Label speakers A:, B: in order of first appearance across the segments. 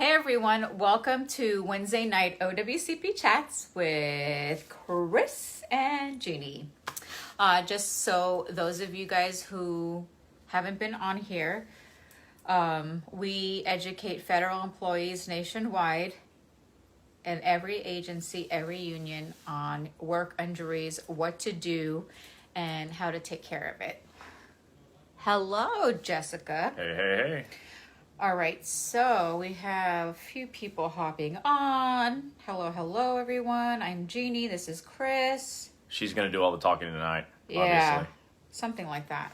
A: Hey everyone, welcome to Wednesday night OWCP Chats with Chris and Gini. Just so those of you guys who haven't been on here, we educate federal employees nationwide and every agency, every union on work injuries, what to do, and how to take care of it. Hello, Jessica.
B: Hey.
A: All right, so we have a few people hopping on. Hello, everyone. I'm Jeannie. This is Chris.
B: She's going to do all the talking tonight,
A: Yeah,
B: obviously.
A: something like that.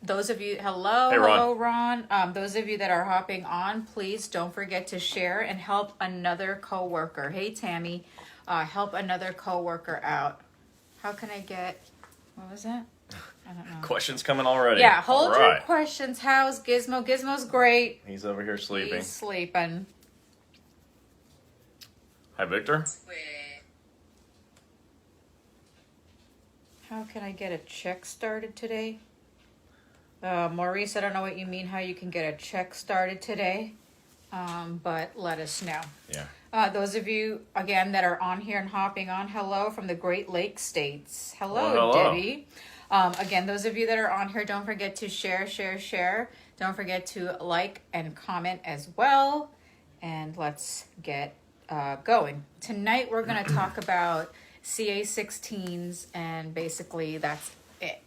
A: Those of you, hello,
B: Hey, Ron.
A: Ron. Those of you that are hopping on, please don't forget to share and help another coworker. Hey, Tammy, help another coworker out. How can I get, what was that? I don't know.
B: Questions coming already.
A: Yeah, hold
B: All
A: your
B: right.
A: questions. How's Gizmo? Gizmo's great.
B: He's over here sleeping.
A: He's sleeping.
B: Hi, Victor.
A: How can I get a check started today? Maurice, I don't know what you mean, how you can get a check started today, but let us know.
B: Yeah.
A: Those of you, again, that are on here and hopping on, hello from the Great Lakes states. Hello,
B: Well, hello.
A: Debbie. Again, those of you that are on here, don't forget to share. Don't forget to like and comment as well. And let's get going. Tonight, we're going to talk about CA-16s, and basically that's it.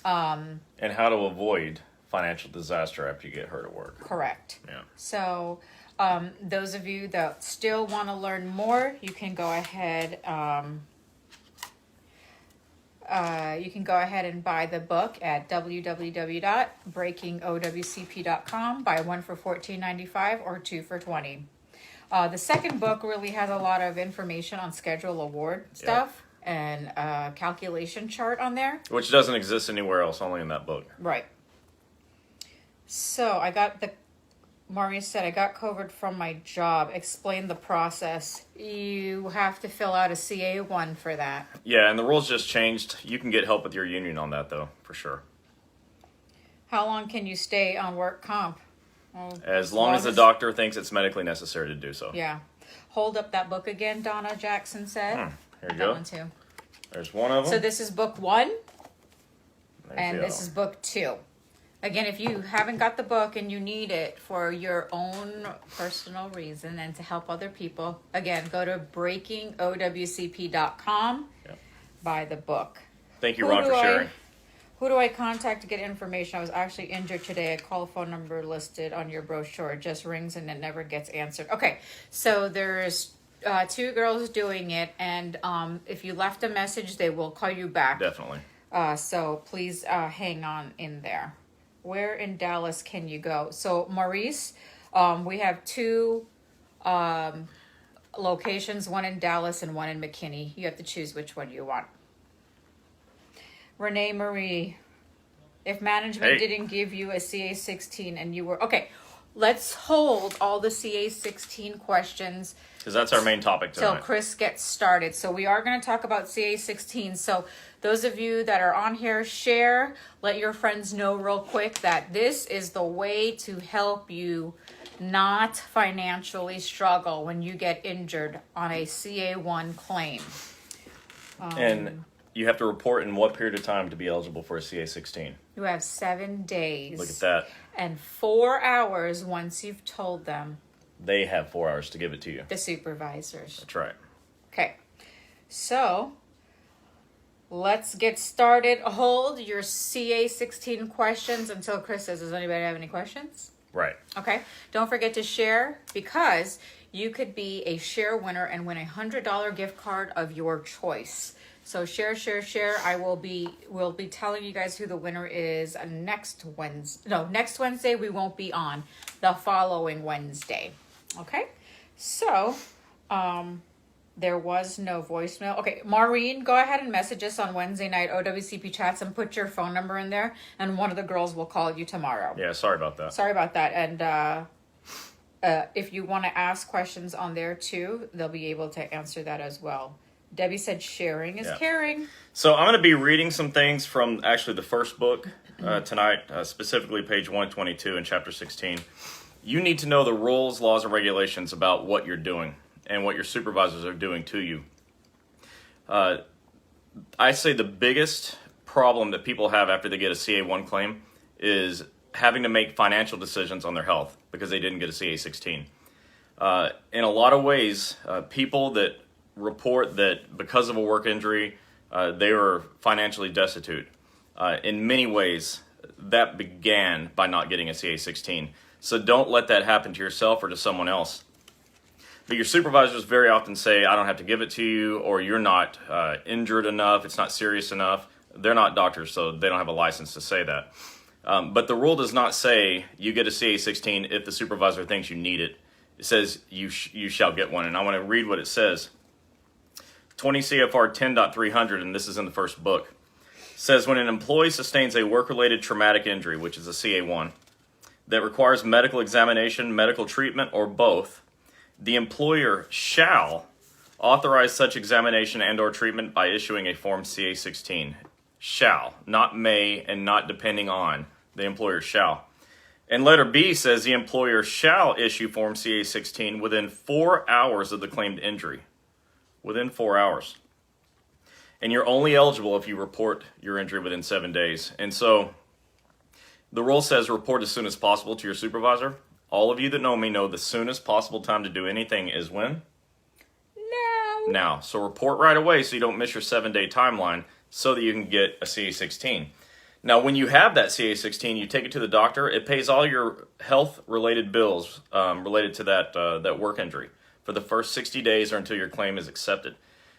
B: And how to avoid financial disaster after you get hurt at work.
A: Correct.
B: Yeah.
A: So, those of you that still want to learn more, you can go ahead. You can go ahead and buy the book at www.breakingowcp.com. Buy one for $14.95 or two for $20. The second book really has a lot of information on schedule award stuff and calculation chart on there.
B: Which doesn't exist anywhere else, only in that book.
A: Right. So Maurice said, I got COVID from my job. Explain the process. You have to fill out a CA1 for that.
B: Yeah, and the rules just changed. You can get help with your union on that, though, for sure.
A: How long can you stay on work comp? Well,
B: As long as the doctor thinks it's medically necessary to do so.
A: Yeah. Hold up that book again, Donna Jackson said.
B: Here you
A: That
B: go.
A: one too.
B: There's one of them.
A: So this is book 1,
B: There's
A: and
B: the
A: this
B: other
A: is book 2. Again, if you haven't got the book and you need it for your own personal reason and to help other people, again, go to breakingowcp.com, buy the book.
B: Thank you, Ron, for sharing.
A: Who do I contact to get information? I was actually injured today. I call a phone number listed on your brochure. It just rings and it never gets answered. Okay, so there's 2 girls doing it, and if you left a message, they will call you back.
B: Definitely.
A: So please hang on in there. Where in Dallas can you go? So Maurice, we have 2 locations, one in Dallas and one in McKinney. You have to choose which one you want. Renee Marie, if management didn't give you a CA-16 and you were... Okay, let's hold all the CA-16 questions.
B: Because that's our main topic tonight.
A: Till Chris gets started. So we are going to talk about CA-16. So those of you that are on here, share. Let your friends know real quick that this is the way to help you not financially struggle when you get injured on a CA1 claim.
B: And you have to report in what period of time to be eligible for a CA-16.
A: You have 7 days.
B: Look at that.
A: And 4 hours once you've told them.
B: They have 4 hours to give it to you.
A: The supervisors.
B: That's right.
A: Okay. So let's get started. Hold your CA-16 questions until Chris says, does anybody have any questions?
B: Right.
A: Okay. Don't forget to share, because you could be a share winner and win a $100 gift card of your choice. So share. We'll be telling you guys who the winner is next Wednesday. No, next Wednesday we won't be on. The following Wednesday. Okay? So, there was no voicemail. Okay, Maureen, go ahead and message us on Wednesday night OWCP Chats and put your phone number in there, and one of the girls will call you tomorrow.
B: Yeah, sorry about that.
A: Sorry about that. And if you want to ask questions on there too, they'll be able to answer that as well. Debbie said sharing is caring.
B: So I'm going to be reading some things from actually the first book tonight, specifically page 122 in chapter 16. you need to know the rules, laws, and regulations about what you're doing and what your supervisors are doing to you. I say the biggest problem that people have after they get a CA1 claim is having to make financial decisions on their health because they didn't get a CA16. In a lot of ways, people that report that because of a work injury, they were financially destitute. In many ways, that began by not getting a CA16. So don't let that happen to yourself or to someone else. But your supervisors very often say, I don't have to give it to you, or you're not injured enough, it's not serious enough. They're not doctors, so they don't have a license to say that. But the rule does not say you get a CA16 if the supervisor thinks you need it. It says you shall get one, and I want to read what it says. 20 CFR 10.300, and this is in the first book, says when an employee sustains a work-related traumatic injury, which is a CA1, that requires medical examination, medical treatment, or both, the employer shall authorize such examination and or treatment by issuing a Form CA16. Shall, not may, and not depending on. The employer shall. And letter B says the employer shall issue Form CA16 within 4 hours of the claimed injury. Within 4 hours. And you're only eligible if you report your injury within 7 days. And so the rule says report as soon as possible to your supervisor. All of you that know me know the soonest possible time to do anything is when? Now. So report right away so you don't miss your 7-day timeline so that you can get a CA16. Now, when you have that CA16, you take it to the doctor. It pays all your health-related bills related to that work injury for the first 60 days or until your claim is accepted.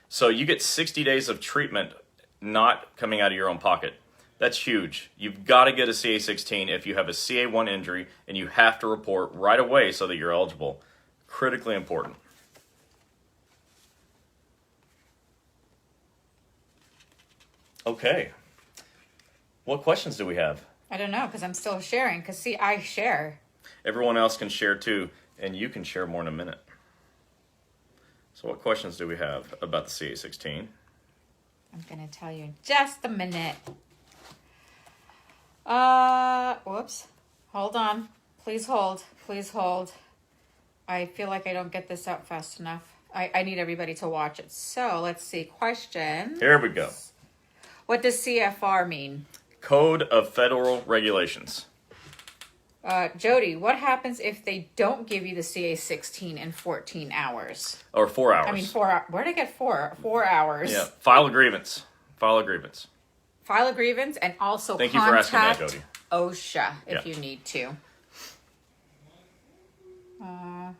B: So you get 60 days of treatment not coming out of your own pocket. That's huge. You've got to get a CA16 if you have a CA1 injury, and you have to report right away so that you're eligible. Critically important. Okay. What questions do we have?
A: I don't know, because I'm still sharing. Because, see, I share.
B: Everyone else can share too, and you can share more in a minute. So what questions do we have about the CA16?
A: I'm going to tell you in just a minute. Whoops. Hold on. Please hold. Please hold. I feel like I don't get this out fast enough. I need everybody to watch it. So, let's see. Question.
B: Here we go.
A: What does CFR mean?
B: Code of Federal Regulations.
A: Jody, what happens if they don't give you the CA16 in 14 hours?
B: Or 4 hours.
A: I mean, 4 hours. Where'd I get 4 hours?
B: Yeah. File a grievance. File a grievance.
A: File a grievance and also
B: Thank you for asking that, Jody.
A: OSHA if
B: Yeah.
A: you need to.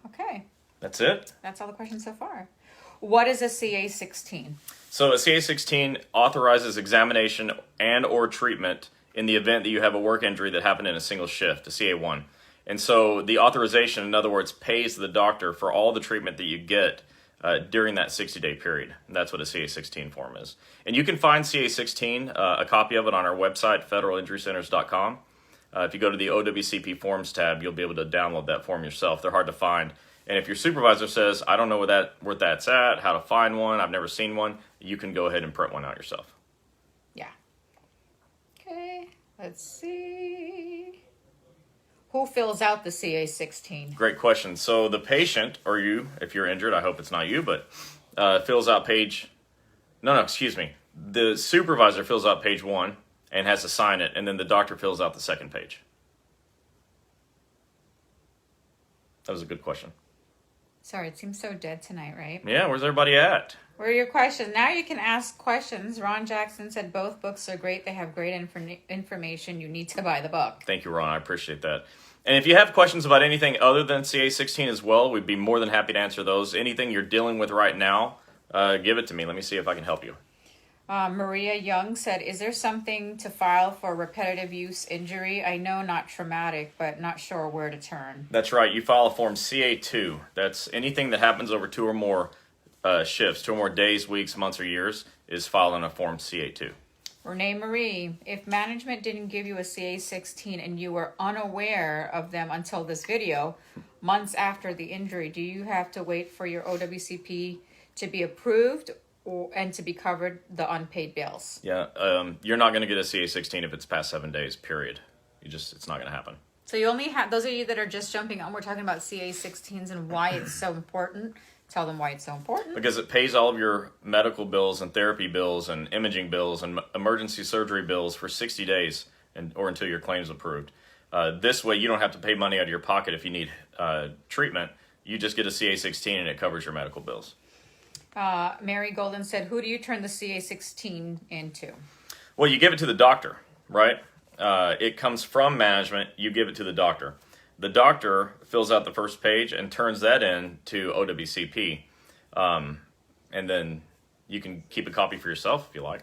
A: Okay.
B: That's it?
A: That's all the questions so far. What is a CA16?
B: So a CA16 authorizes examination and or treatment in the event that you have a work injury that happened in a single shift, a CA1. And so the authorization, in other words, pays the doctor for all the treatment that you get during that 60-day period. And that's what a CA16 form is. And you can find CA16, a copy of it on our website, federalinjurycenters.com. If you go to the OWCP Forms tab, you'll be able to download that form yourself. They're hard to find. And if your supervisor says, I don't know where that's at, how to find one, I've never seen one, you can go ahead and print one out yourself.
A: Yeah. Okay, let's see. Who fills out the CA16?
B: Great question. So the patient, or you, if you're injured, I hope it's not you, but fills out page... No, excuse me. The supervisor fills out page 1 and has to sign it, and then the doctor fills out the second page. That was a good question.
A: Sorry, it seems so dead tonight, right?
B: Yeah, where's everybody at?
A: Where are your questions? Now you can ask questions. Ron Jackson said both books are great. They have great information. You need to buy the book.
B: Thank you, Ron. I appreciate that. And if you have questions about anything other than CA16 as well, we'd be more than happy to answer those. Anything you're dealing with right now, give it to me. Let me see if I can help you.
A: Maria Young said, is there something to file for repetitive use injury? I know not traumatic, but not sure where to turn.
B: That's right. You file a form CA2. That's anything that happens over 2 or more shifts, 2 or more days, weeks, months, or years, is filed on a form CA2.
A: Renee Marie, if management didn't give you a CA16 and you were unaware of them until this video, months after the injury, do you have to wait for your OWCP to be approved and to be covered the unpaid bills?
B: Yeah, you're not going to get a CA16 if it's past 7 days, period. It's not going to happen.
A: So you only have, those of you that are just jumping on, we're talking about CA16s and why it's so important. Tell them why it's so important.
B: Because it pays all of your medical bills and therapy bills and imaging bills and emergency surgery bills for 60 days or until your claim's approved. This way, you don't have to pay money out of your pocket if you need treatment. You just get a CA16 and it covers your medical bills.
A: Mary Golden said, who do you turn the CA16 into?
B: Well, you give it to the doctor, right? It comes from management. You give it to the doctor. The doctor fills out the first page and turns that in to OWCP. And then you can keep a copy for yourself if you like.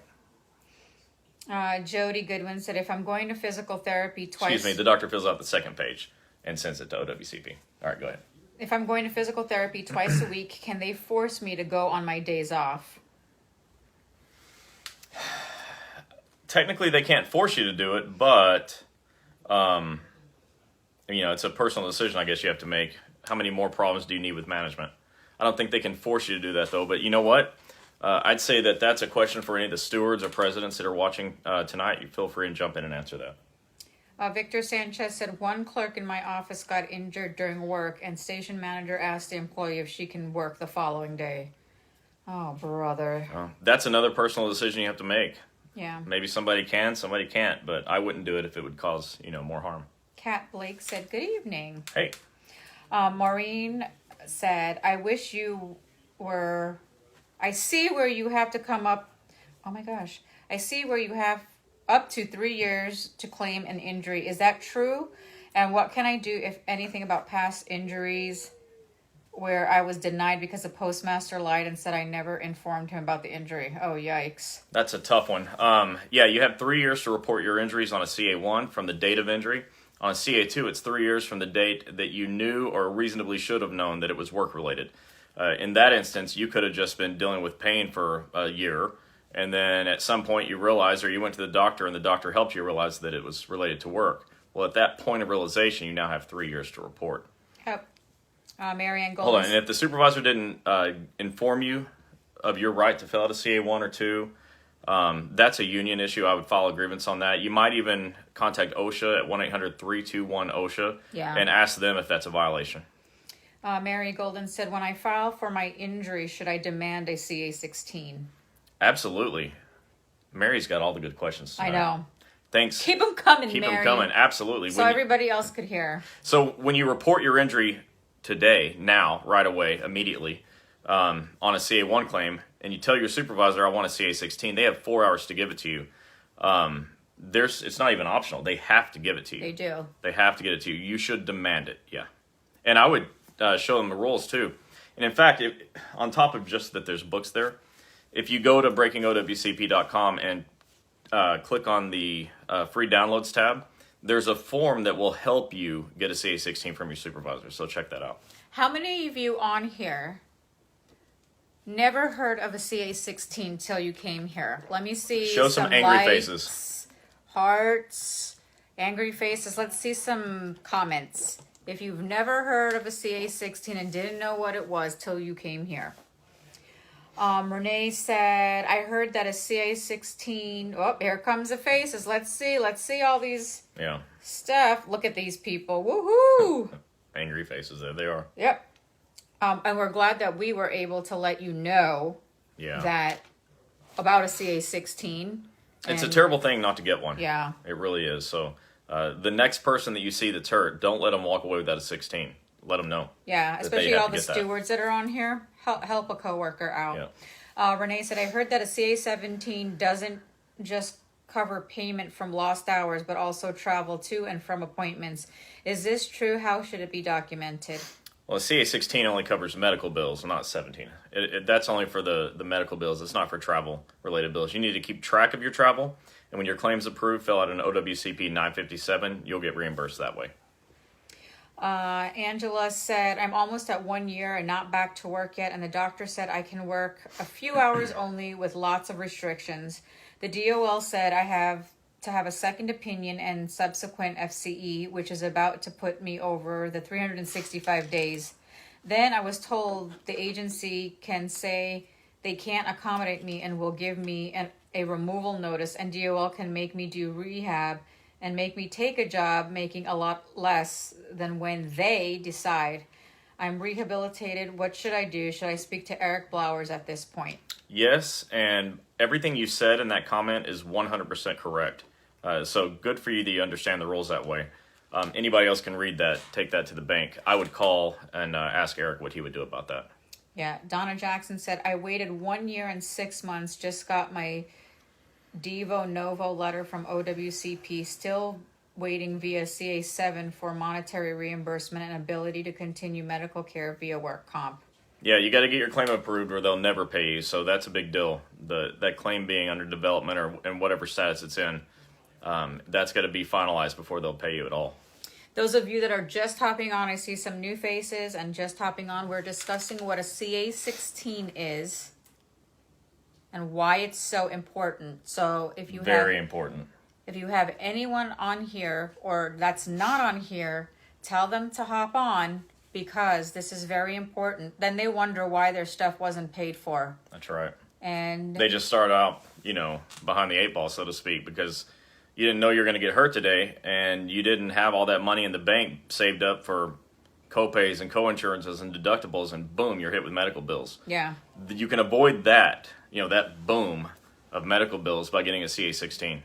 A: Jody Goodwin said, if I'm going to physical therapy twice...
B: Excuse me, the doctor fills out the second page and sends it to OWCP. All right, go ahead.
A: If I'm going to physical therapy twice a week, can they force me to go on my days off?
B: Technically, they can't force you to do it, but, it's a personal decision I guess you have to make. How many more problems do you need with management? I don't think they can force you to do that, though. But you know what? I'd say that's a question for any of the stewards or presidents that are watching tonight. You feel free to jump in and answer that.
A: Victor Sanchez said, one clerk in my office got injured during work, and station manager asked the employee if she can work the following day. Oh, brother.
B: That's another personal decision you have to make.
A: Yeah.
B: Maybe somebody can, somebody can't, but I wouldn't do it if it would cause, more harm.
A: Kat Blake said, good evening.
B: Hey.
A: Maureen said, I wish you were... I see where you have to come up... Oh, my gosh. I see where you have up to 3 years to claim an injury. Is that true? And what can I do, if anything, about past injuries where I was denied because the postmaster lied and said I never informed him about the injury? Oh, yikes.
B: That's a tough one. You have 3 years to report your injuries on a CA1 from the date of injury. On a CA2, it's 3 years from the date that you knew or reasonably should have known that it was work-related. In that instance, you could have just been dealing with pain for a year, and then at some point you realized, or you went to the doctor and the doctor helped you realize that it was related to work. Well, at that point of realization, you now have 3 years to report.
A: Yep. Marianne Gold.
B: Hold on, and if the supervisor didn't inform you of your right to fill out a CA1 or 2, that's a union issue. I would file a grievance on that. You might even contact OSHA at 1-800-321-OSHA and ask them if that's a violation.
A: Mary Golden said, when I file for my injury, should I demand a CA16?
B: Absolutely. Mary's got all the good questions tonight.
A: I know.
B: Thanks.
A: Keep them coming,
B: Keep
A: Mary.
B: them coming, absolutely.
A: So everybody else could hear.
B: So when you report your injury today, now, right away, immediately, on a CA1 claim, and you tell your supervisor, I want a CA16, they have 4 hours to give it to you. It's not even optional. They have to give it to you.
A: They do.
B: They have to get it to you. You should demand it, yeah. And I would show them the rules, too. And in fact, on top of just that there's books there, if you go to breakingowcp.com and click on the free downloads tab, there's a form that will help you get a CA16 from your supervisor. So check that out.
A: How many of you on here never heard of a CA16 till you came here? Let me see.
B: Show some angry
A: likes,
B: faces.
A: Hearts, angry faces. Let's see some comments. If you've never heard of a CA16 and didn't know what it was till you came here. Renee said, I heard that a CA16, oh, here comes the faces. Let's see all these stuff. Look at these people. Woohoo!
B: Angry faces, there they are.
A: Yep. And we're glad that we were able to let you know that about a CA16.
B: It's a terrible thing not to get one.
A: Yeah.
B: It really is. So the next person that you see that's hurt, don't let them walk away without a 16. Let them know.
A: Yeah, especially all the stewards that are on here. Help a coworker out. Yeah. Renee said, I heard that a CA17 doesn't just cover payment from lost hours, but also travel to and from appointments. Is this true? How should it be documented?
B: Well, CA16 only covers medical bills, not 17. That's only for the medical bills. It's not for travel-related bills. You need to keep track of your travel, and when your claim's approved, fill out an OWCP 957. You'll get reimbursed that way.
A: Angela said, I'm almost at 1 year and not back to work yet, and the doctor said I can work a few hours only with lots of restrictions. The DOL said I have to have a second opinion and subsequent FCE, which is about to put me over the 365 days. Then I was told the agency can say they can't accommodate me and will give me a removal notice, and DOL can make me do rehab and make me take a job making a lot less than when they decide. I'm rehabilitated. What should I do? Should I speak to Eric Blowers at this point?
B: Yes, and everything you said in that comment is 100% correct. So good for you that you understand the rules that way. Anybody else can read that, take that to the bank. I would call and ask Eric what he would do about that.
A: Yeah, Donna Jackson said, I waited 1 year and 6 months, just got my Devo Novo letter from OWCP, still waiting via CA7 for monetary reimbursement and ability to continue medical care via work comp.
B: Yeah, you got to get your claim approved or they'll never pay you, so that's a big deal. That claim being under development or in whatever status it's in, that's got to be finalized before they'll pay you at all.
A: Those of you that are just hopping on, I see some new faces and just hopping on, we're discussing what a CA16 is and why it's so important. So if you
B: Very important.
A: If you have anyone on here or that's not on here, tell them to hop on because this is very important. Then they wonder why their stuff wasn't paid for.
B: That's right.
A: And
B: they just start out, behind the 8 ball, so to speak, because you didn't know you were going to get hurt today and you didn't have all that money in the bank saved up for co-pays and co-insurances and deductibles, and boom, you're hit with medical bills.
A: Yeah.
B: You can avoid that, that boom of medical bills by getting a CA16.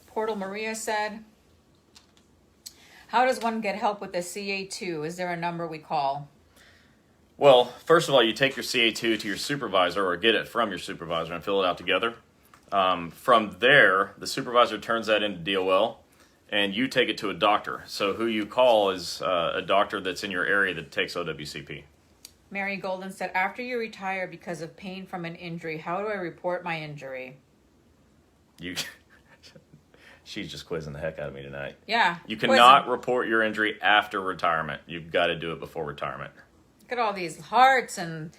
A: Portal Maria said, how does one get help with the CA2? Is there a number we call?
B: Well, first of all, you take your CA2 to your supervisor or get it from your supervisor and fill it out together. From there, the supervisor turns that into DOL, and you take it to a doctor. So who you call is a doctor that's in your area that takes OWCP.
A: Mary Golden said, after you retire because of pain from an injury, how do I report my injury?
B: She's just quizzing the heck out of me tonight.
A: Yeah.
B: You cannot report your injury after retirement. You've got to do it before retirement.
A: Look at all these hearts and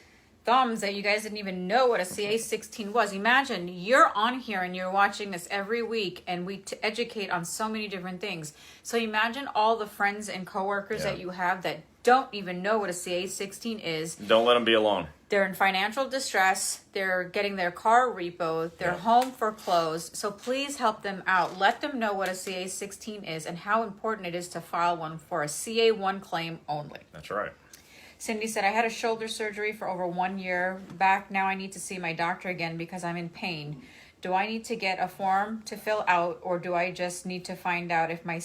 A: thumbs that you guys didn't even know what a CA16 was. Imagine you're on here and you're watching this every week and we educate on so many different things. So imagine all the friends and coworkers that you have that don't even know what a CA16 is.
B: Don't let them be alone.
A: They're in financial distress. They're getting their car repoed. They're home foreclosed. So please help them out. Let them know what a CA16 is and how important it is to file one for a CA1 claim only.
B: That's right.
A: Cindy said, I had a shoulder surgery for over 1 year back. Now I need to see my doctor again because I'm in pain. Do I need to get a form to fill out, or do I just need to find out if my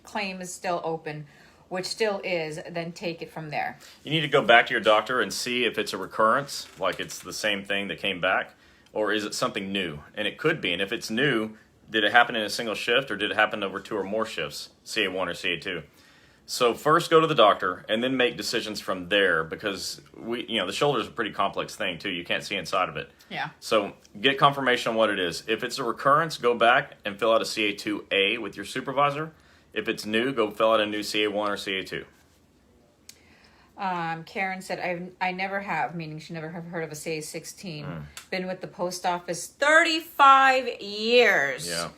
A: claim is still open, which still is, then take it from there?
B: You need to go back to your doctor and see if it's a recurrence, like it's the same thing that came back, or is it something new? And it could be. And if it's new, did it happen in a single shift, or did it happen over 2 or more shifts, CA1 or CA2? So first go to the doctor and then make decisions from there, because the shoulder is a pretty complex thing too. You can't see inside of it. Yeah. So get confirmation on what it is. If it's a recurrence, go back and fill out a CA2A with your supervisor. If it's new, go fill out a new CA1 or CA2.
A: Karen said, I never have, meaning she never have heard of a CA16. Been with the post office 35 years.
B: Yeah.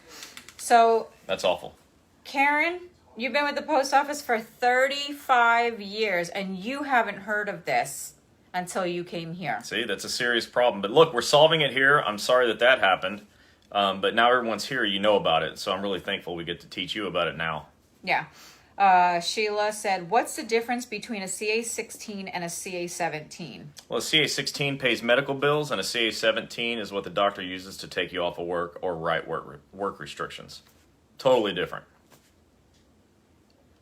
A: So
B: that's awful.
A: Karen, you've been with the post office for 35 years, and you haven't heard of this until you came here.
B: See, that's a serious problem. But look, we're solving it here. I'm sorry that happened. But now everyone's here, you know about it. So I'm really thankful we get to teach you about it now.
A: Yeah. Sheila said, what's the difference between a CA16 and a CA17?
B: Well, a CA16 pays medical bills, and a CA17 is what the doctor uses to take you off of work or write work restrictions. Totally different.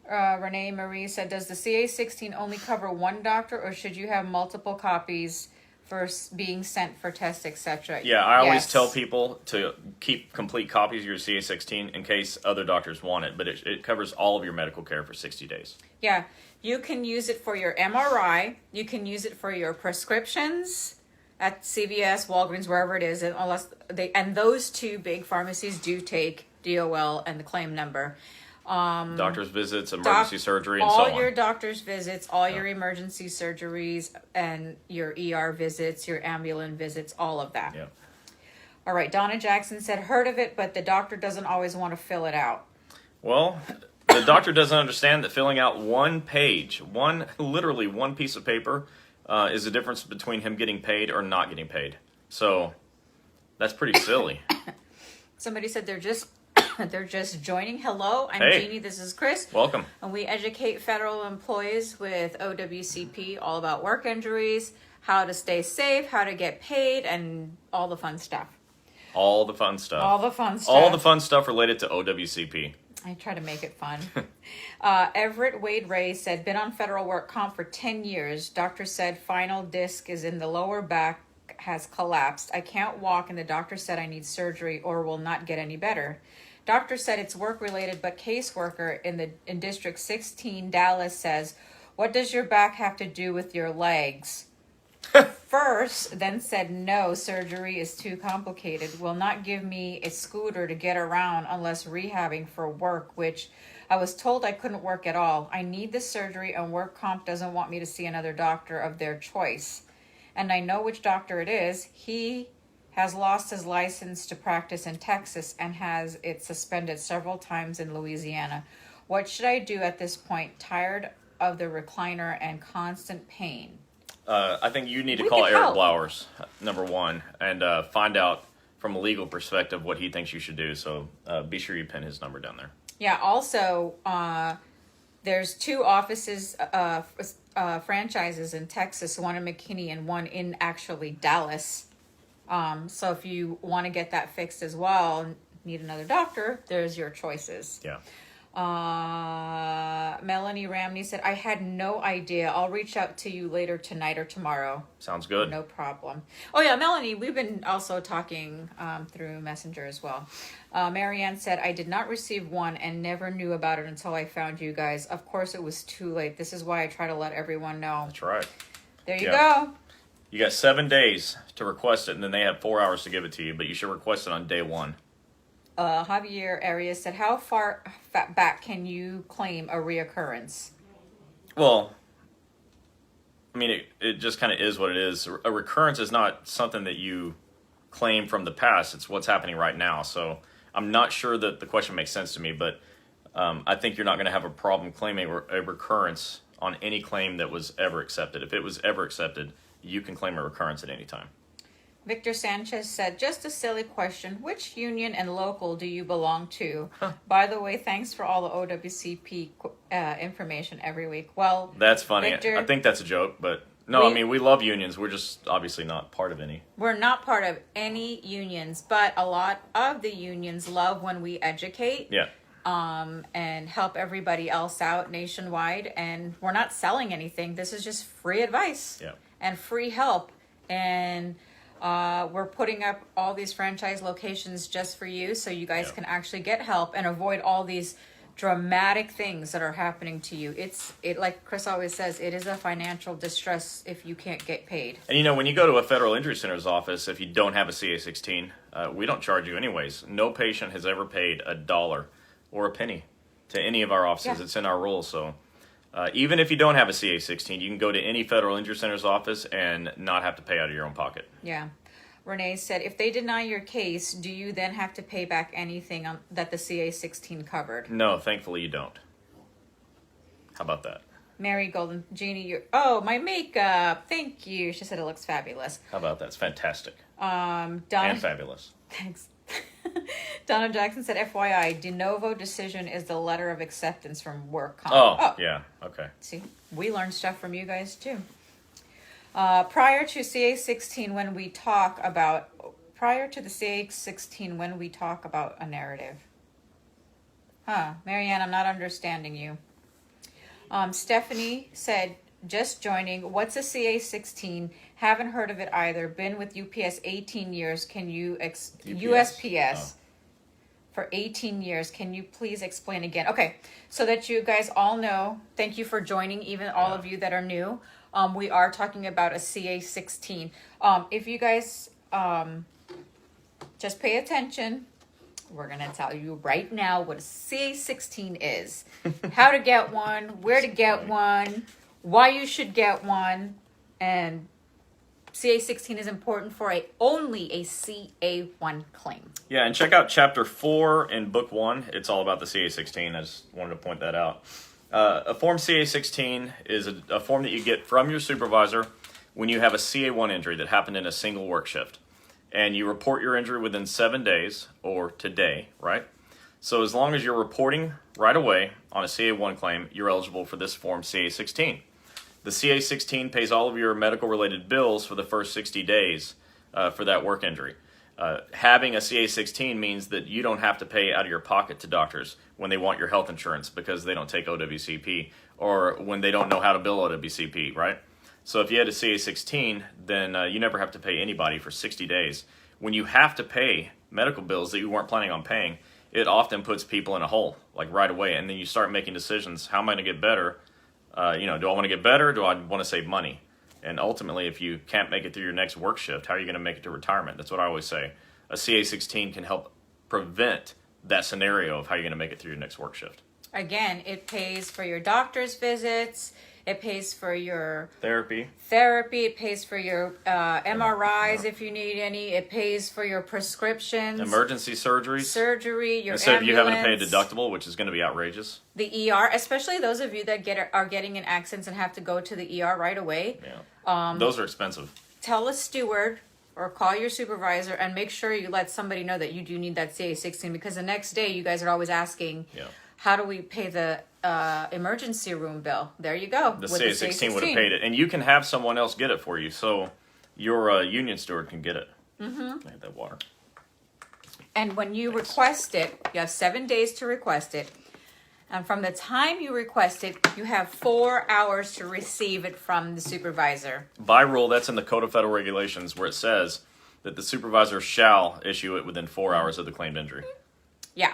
A: Renee Marie said, does the CA16 only cover one doctor, or should you have multiple copies for being sent for tests, etc.?
B: Yeah, I always tell people to keep complete copies of your CA16 in case other doctors want it, but it covers all of your medical care for 60 days.
A: Yeah, you can use it for your MRI. You can use it for your prescriptions at CVS, Walgreens, wherever it is, and those 2 big pharmacies do take DOL and the claim number.
B: Doctor's visits, emergency surgery, and so on.
A: All your doctor's visits, all your emergency surgeries, and your ER visits, your ambulance visits, all of that.
B: Yeah.
A: All right, Donna Jackson said, heard of it, but the doctor doesn't always want to fill it out.
B: Well, the doctor doesn't understand that filling out one page, literally one piece of paper, is the difference between him getting paid or not getting paid. So that's pretty silly.
A: Somebody said they're just they're just joining. Hello, I'm
B: Hey.
A: Jeannie. This is Chris.
B: Welcome.
A: And we educate federal employees with OWCP all about work injuries, how to stay safe, how to get paid, and all the fun stuff.
B: All the fun stuff.
A: All the fun stuff.
B: All the fun stuff related to OWCP.
A: I try to make it fun. Everett Wade Ray said, been on federal work comp for 10 years. Doctor said final disc is in the lower back, has collapsed. I can't walk, and the doctor said I need surgery or will not get any better. Doctor said it's work related, but caseworker in District 16 Dallas says, what does your back have to do with your legs? First, then said no, surgery is too complicated. Will not give me a scooter to get around unless rehabbing for work, which I was told I couldn't work at all. I need the surgery, and work comp doesn't want me to see another doctor of their choice. And I know which doctor it is. He has lost his license to practice in Texas and has it suspended several times in Louisiana. What should I do at this point? Tired of the recliner and constant pain.
B: I think you need to
A: We
B: call
A: can
B: Eric
A: help.
B: Blowers, number one, and find out from a legal perspective what he thinks you should do. So be sure you pin his number down there.
A: Yeah, also, there's two offices, franchises in Texas, one in McKinney and one in actually Dallas. So if you want to get that fixed as well, need another doctor, there's your choices.
B: Yeah.
A: Melanie Ramney said, I had no idea. I'll reach out to you later tonight or tomorrow.
B: Sounds good.
A: No problem. Oh yeah, Melanie, we've been also talking through Messenger as well. Marianne said, I did not receive one and never knew about it until I found you guys. Of course it was too late. This is why I try to let everyone know.
B: That's right.
A: There you
B: Yeah.
A: go.
B: You got 7 days to request it, and then they have 4 hours to give it to you, but you should request it on day one.
A: Javier Arias said, how far back can you claim a reoccurrence?
B: Well, I mean, it just kind of is what it is. A recurrence is not something that you claim from the past. It's what's happening right now. So I'm not sure that the question makes sense to me, but I think you're not going to have a problem claiming a recurrence on any claim that was ever accepted. If it was ever accepted, you can claim a recurrence at any time.
A: Victor Sanchez said, just a silly question. Which union and local do you belong to? By the way, thanks for all the OWCP information every week. Well,
B: That's funny.
A: Victor,
B: I think that's a joke, but no, I mean, we love unions. We're just obviously not part of any.
A: we're not part of any unions, but a lot of the unions love when we educate.
B: Yeah.
A: And help everybody else out nationwide. And we're not selling anything. This is just free advice
B: Yeah.
A: and free help. And we're putting up all these franchise locations just for you, so you guys
B: Yeah.
A: can actually get help and avoid all these dramatic things that are happening to you. It like Chris always says, it is a financial distress if you can't get paid.
B: And you know, when you go to a federal injury center's office, if you don't have a CA-16, we don't charge you anyways. No patient has ever paid $1 or a penny to any of our offices.
A: Yeah.
B: It's in our rules. So even if you don't have a CA-16, you can go to any federal injury center's office and not have to pay out of your own pocket.
A: Yeah. Renee said, if they deny your case, do you then have to pay back anything that the CA-16 covered?
B: No, thankfully you don't. How about that?
A: Mary Golden, Jeannie, my makeup. Thank you. She said it looks fabulous.
B: How about that? It's fantastic.
A: Donna,
B: And fabulous.
A: Thanks. Donna Jackson said, FYI, de novo decision is the letter of acceptance from work comp.
B: Oh, yeah. Okay.
A: See, we learn stuff from you guys too. Prior to the CA-16, when we talk about a narrative. Marianne, I'm not understanding you. Stephanie said, just joining. What's a CA-16? Haven't heard of it either. Been with UPS 18 years. Can you USPS for 18 years? Can you please explain again? Okay, so that you guys all know. Thank you for joining. Even all of you that are new. We are talking about a CA-16. If you guys just pay attention. We're going to tell you right now what a CA-16 is, how to get one, where to get one, why you should get one, and CA-16 is important for only a CA-1 claim.
B: Yeah, and check out Chapter 4 in Book 1. It's all about the CA-16. I just wanted to point that out. A Form CA-16 is a form that you get from your supervisor when you have a CA-1 injury that happened in a single work shift. and you report your injury within 7 days or today, right? So as long as you're reporting right away on a CA1 claim, you're eligible for this form CA16. The CA16 pays all of your medical-related bills for the first 60 days for that work injury. Having a CA16 means that you don't have to pay out of your pocket to doctors when they want your health insurance because they don't take OWCP or when they don't know how to bill OWCP, right? So if you had a CA16, then you never have to pay anybody for 60 days. When you have to pay medical bills that you weren't planning on paying, it often puts people in a hole, like right away. And then you start making decisions. How am I going to get better? Do I want to get better? Or do I want to save money? And ultimately, if you can't make it through your next work shift, how are you going to make it to retirement? That's what I always say. A CA16 can help prevent that scenario of how you're going to make it through your next work shift.
A: Again, it pays for your doctor's visits. It pays for your
B: Therapy.
A: It pays for your MRIs if you need any. It pays for your prescriptions.
B: Emergency surgeries.
A: Surgery, your
B: Instead
A: ambulance.
B: of you having to pay a deductible, which is going to be outrageous.
A: The ER, especially those of you that are getting in accidents and have to go to the ER right away.
B: Yeah. Those are expensive.
A: Tell a steward or call your supervisor and make sure you let somebody know that you do need that CA16 because the next day you guys are always asking, how do we pay the emergency room bill? There you go.
B: The CA16 would have paid it. And you can have someone else get it for you. So your union steward can get it. Mm-hmm. I had that water.
A: And when you request it, you have 7 days to request it. And from the time you request it, you have 4 hours to receive it from the supervisor. By
B: rule, that's in the Code of Federal Regulations where it says that the supervisor shall issue it within 4 hours of the claimed injury.
A: Yeah.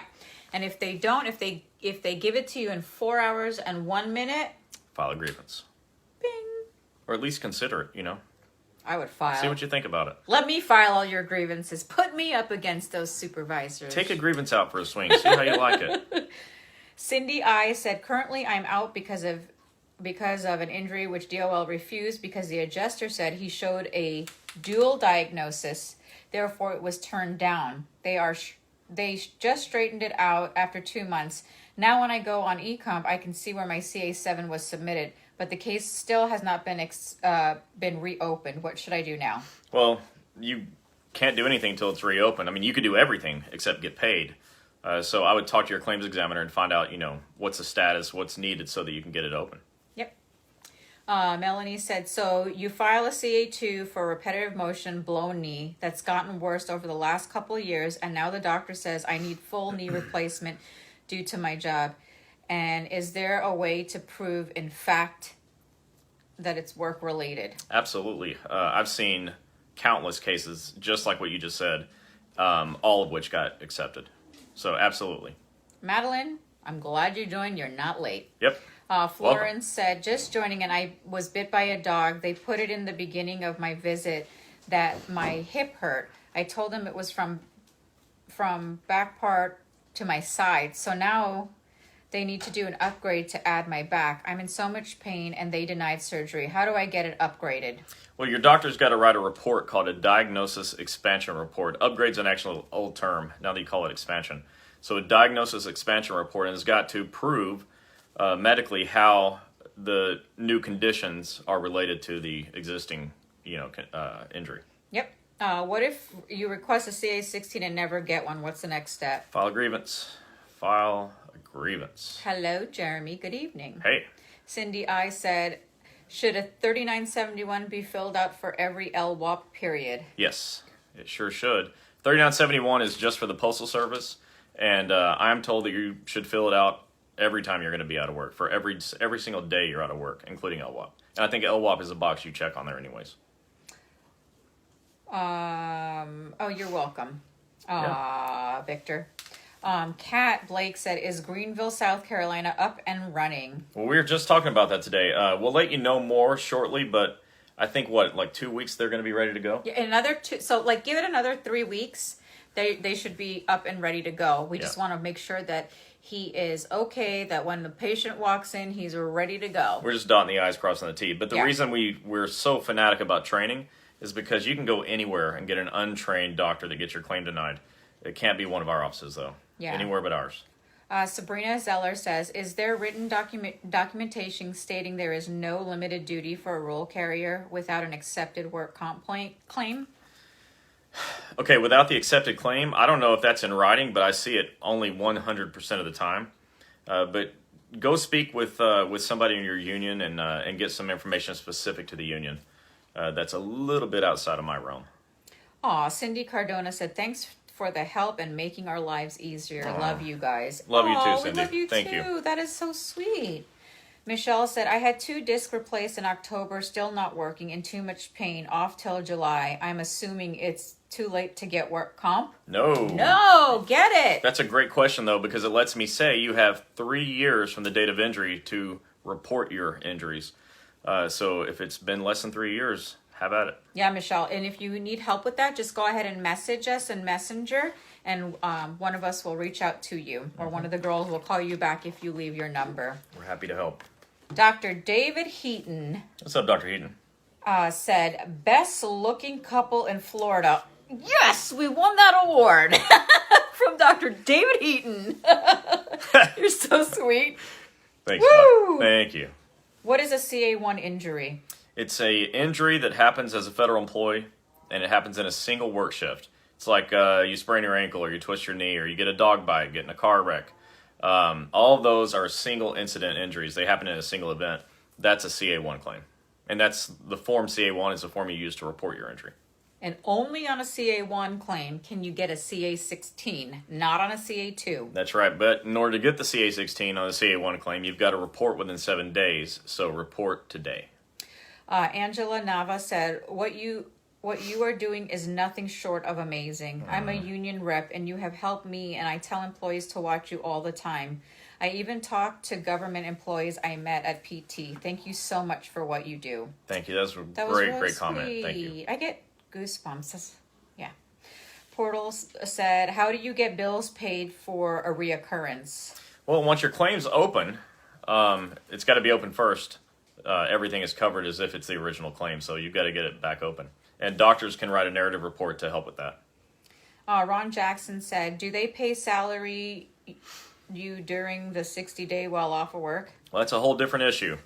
A: And if they don't, if they give it to you in 4 hours and 1 minute,
B: file a grievance.
A: Bing.
B: Or at least consider it,
A: I would file.
B: See what you think about it.
A: Let me file all your grievances. Put me up against those supervisors.
B: Take a grievance out for a swing. See how you like it.
A: Cindy I said, currently I'm out because of an injury which DOL refused because the adjuster said he showed a dual diagnosis. Therefore, it was turned down. They just straightened it out after 2 months. Now when I go on eComp, I can see where my CA7 was submitted, but the case still has not been reopened. What should I do now?
B: Well, you can't do anything until it's reopened. I mean, you could do everything except get paid. So I would talk to your claims examiner and find out, what's the status, what's needed so that you can get it open.
A: Yep. Melanie said, so you file a CA2 for repetitive motion blown knee that's gotten worse over the last couple of years, and now the doctor says I need full knee replacement due to my job. And is there a way to prove, in fact, that it's work-related?
B: Absolutely. I've seen countless cases, just like what you just said, all of which got accepted. So absolutely.
A: Madeline, I'm glad you joined. You're not late.
B: Yep.
A: Florence said, just joining, and I was bit by a dog. They put it in the beginning of my visit that my hip hurt. I told them it was from back part to my side. So now they need to do an upgrade to add my back. I'm in so much pain, and they denied surgery. How do I get it upgraded?
B: Well, your doctor's got to write a report called a diagnosis expansion report. Upgrade's an actual old term. Now they call it expansion. So a diagnosis expansion report has got to prove medically how the new conditions are related to the existing, injury.
A: Yep. What if you request a CA16 and never get one? What's the next step?
B: File a grievance. File a grievance.
A: Hello, Jeremy. Good evening.
B: Hey.
A: Cindy I said, should a 3971 be filled out for every LWOP period?
B: Yes, it sure should. 3971 is just for the Postal Service, and I'm told that you should fill it out every time you're going to be out of work, for every single day you're out of work, including LWOP. And I think LWOP is a box you check on there anyways.
A: Oh, you're welcome.
B: Yeah.
A: Victor. Kat Blake said, is Greenville, South Carolina up and running?
B: Well, we were just talking about that today. We'll let you know more shortly, but I think, 2 weeks they're going to be ready to go?
A: Yeah, another 2. So, give it another 3 weeks. They should be up and ready to go. We just want to make sure that he is okay, that when the patient walks in, he's ready to go.
B: We're just dotting the I's, crossing the T's. But the reason we're so fanatic about training is because you can go anywhere and get an untrained doctor that gets your claim denied. It can't be one of our offices, though. Yeah. Anywhere but ours.
A: Sabrina Zeller says, is there written documentation stating there is no limited duty for a rural carrier without an accepted work comp claim?
B: Okay, without the accepted claim, I don't know if that's in writing, but I see it only 100% of the time. But go speak with somebody in your union and get some information specific to the union. That's a little bit outside of my realm.
A: Aw, Cindy Cardona said, thanks for the help and making our lives easier. Love you guys.
B: Love you too, Cindy.
A: We love you
B: Thank
A: too.
B: you.
A: That is so sweet. Michelle said, I had 2 discs replaced in October, still not working, in too much pain, off till July. I'm assuming it's too late to get work comp? No, get it.
B: That's a great question, though, because it lets me say you have 3 years from the date of injury to report your injuries. So if it's been less than 3 years, have at it.
A: Yeah, Michelle. And if you need help with that, just go ahead and message us in Messenger, and one of us will reach out to you, or one of the girls will call you back if you leave your number.
B: We're happy to help.
A: Dr. David Heaton.
B: What's up, Dr. Heaton?
A: Said, best looking couple in Florida. Yes, we won that award from Dr. David Heaton. You're so sweet.
B: Thanks,
A: Woo!
B: Doc. Thank you.
A: What is a CA1 injury?
B: It's a injury that happens as a federal employee, and it happens in a single work shift. It's like you sprain your ankle, or you twist your knee, or you get a dog bite, get in a car wreck. All of those are single incident injuries. They happen in a single event. That's a CA1 claim. And that's the form CA1 is the form you use to report your injury.
A: And only on a CA1 claim can you get a CA16, not on a CA2.
B: That's right. But in order to get the CA16 on a CA1 claim, you've got to report within 7 days. So report today.
A: Angela Nava said, what you are doing is nothing short of amazing. I'm a union rep, and you have helped me, and I tell employees to watch you all the time. I even talk to government employees I met at PT. Thank you so much for what you do.
B: Thank you. That was
A: Really
B: great comment.
A: sweet.
B: Thank you.
A: I get goosebumps. Yeah. Portals said, how do you get bills paid for a reoccurrence?
B: Well, once your claim's open, it's got to be open first. Everything is covered as if it's the original claim, so you've got to get it back open. And doctors can write a narrative report to help with that.
A: Ron Jackson said, do they pay salary you during the 60-day while off of work?
B: Well, that's a whole different issue.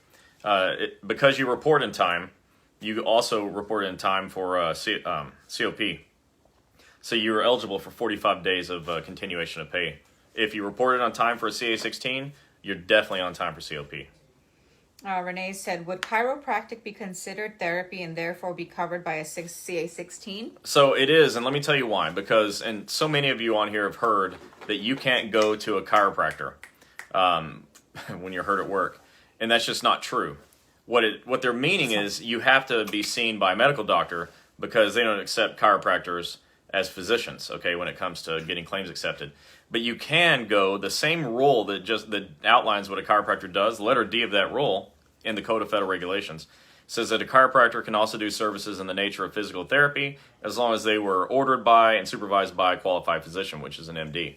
B: Because you report in time, you also report in time for COP. So you're eligible for 45 days of continuation of pay. If you reported on time for a CA16, you're definitely on time for COP.
A: Renee said, would chiropractic be considered therapy and therefore be covered by a CA16?
B: So it is, and let me tell you why. Because, and so many of you on here have heard that you can't go to a chiropractor when you're hurt at work. And that's just not true. What they're meaning is you have to be seen by a medical doctor because they don't accept chiropractors as physicians, okay, when it comes to getting claims accepted. But you can go, the same rule that outlines what a chiropractor does, letter D of that rule in the Code of Federal Regulations, says that a chiropractor can also do services in the nature of physical therapy as long as they were ordered by and supervised by a qualified physician, which is an MD.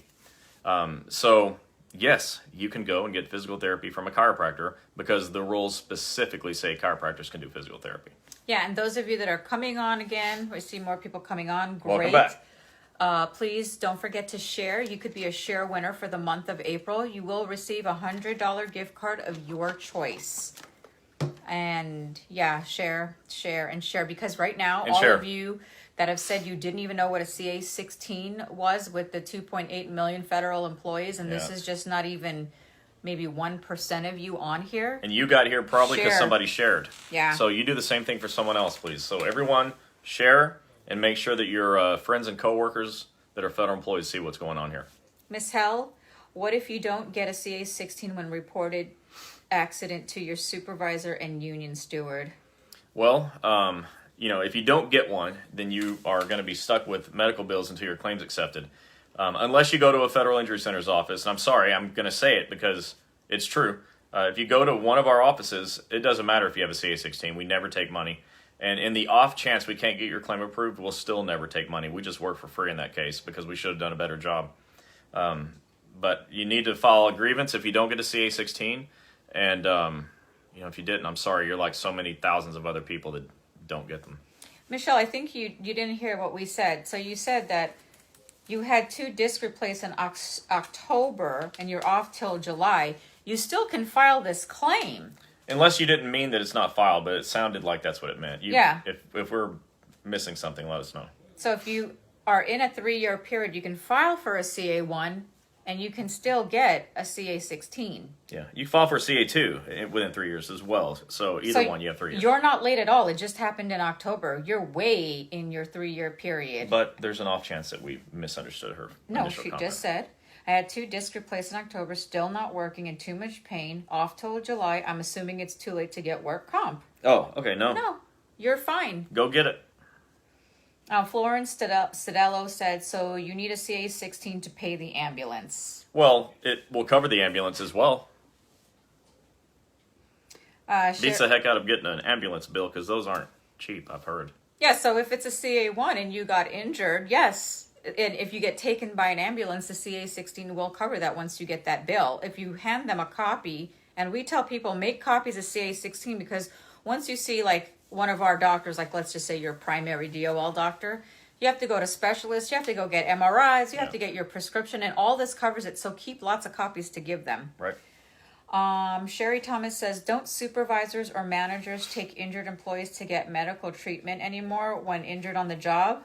B: So, yes, you can go and get physical therapy from a chiropractor because the rules specifically say chiropractors can do physical therapy.
A: Yeah, and those of you that are coming on again, we see more people coming on. Great.
B: Welcome back.
A: Please don't forget to share. You could be a share winner for the month of April. You will receive a $100 gift card of your choice. And yeah, share, because right now, all of you that have said you didn't even know what a CA16 was with the 2.8 million federal employees, and this is just not even maybe 1% of you on here.
B: And you got here probably because somebody shared.
A: Yeah.
B: So you do the same thing for someone else, please. So everyone share and make sure that your friends and coworkers that are federal employees see what's going on here.
A: Miss Hell, what if you don't get a CA16 when reported accident to your supervisor and union steward?
B: Well, if you don't get one, then you are going to be stuck with medical bills until your claim's accepted. Unless you go to a Federal Injury Center's office, and I'm sorry, I'm going to say it because it's true. If you go to one of our offices, it doesn't matter if you have a CA16. We never take money. And in the off chance we can't get your claim approved, we'll still never take money. We just work for free in that case because we should have done a better job. But you need to file a grievance if you don't get a CA16. And, if you didn't, I'm sorry. You're like so many thousands of other people that don't get them.
A: Michelle, I think you didn't hear what we said. So you said that you had 2 discs replaced in October and you're off till July. You still can file this claim.
B: Unless you didn't mean that it's not filed, but it sounded like that's what it meant. If we're missing something, let us know.
A: So if you are in a 3-year period, you can file for a CA1 and you can still get a CA16.
B: Yeah, you file for CA2 within 3 years as well. So either one, you have 3 years.
A: You're not late at all. It just happened in October. You're way in your 3-year period.
B: But there's an off chance that we misunderstood her.
A: No, she just said, I had 2 discs replaced in October, still not working, in too much pain, off till July. I'm assuming it's too late to get work comp.
B: Oh, okay, no.
A: No, you're fine.
B: Go get it.
A: Florence Stadello said, so you need a CA16 to pay the ambulance.
B: Well, it will cover the ambulance as well. Beats the heck out of getting an ambulance bill because those aren't cheap, I've heard.
A: Yeah, so if it's a CA1 and you got injured, yes. And if you get taken by an ambulance, the CA16 will cover that once you get that bill. If you hand them a copy, and we tell people, make copies of CA16 because once you see like one of our doctors, like let's just say your primary DOL doctor, you have to go to specialists, you have to go get MRIs, you have to get your prescription, and all this covers it. So keep lots of copies to give them.
B: Right.
A: Sherry Thomas says, don't supervisors or managers take injured employees to get medical treatment anymore when injured on the job?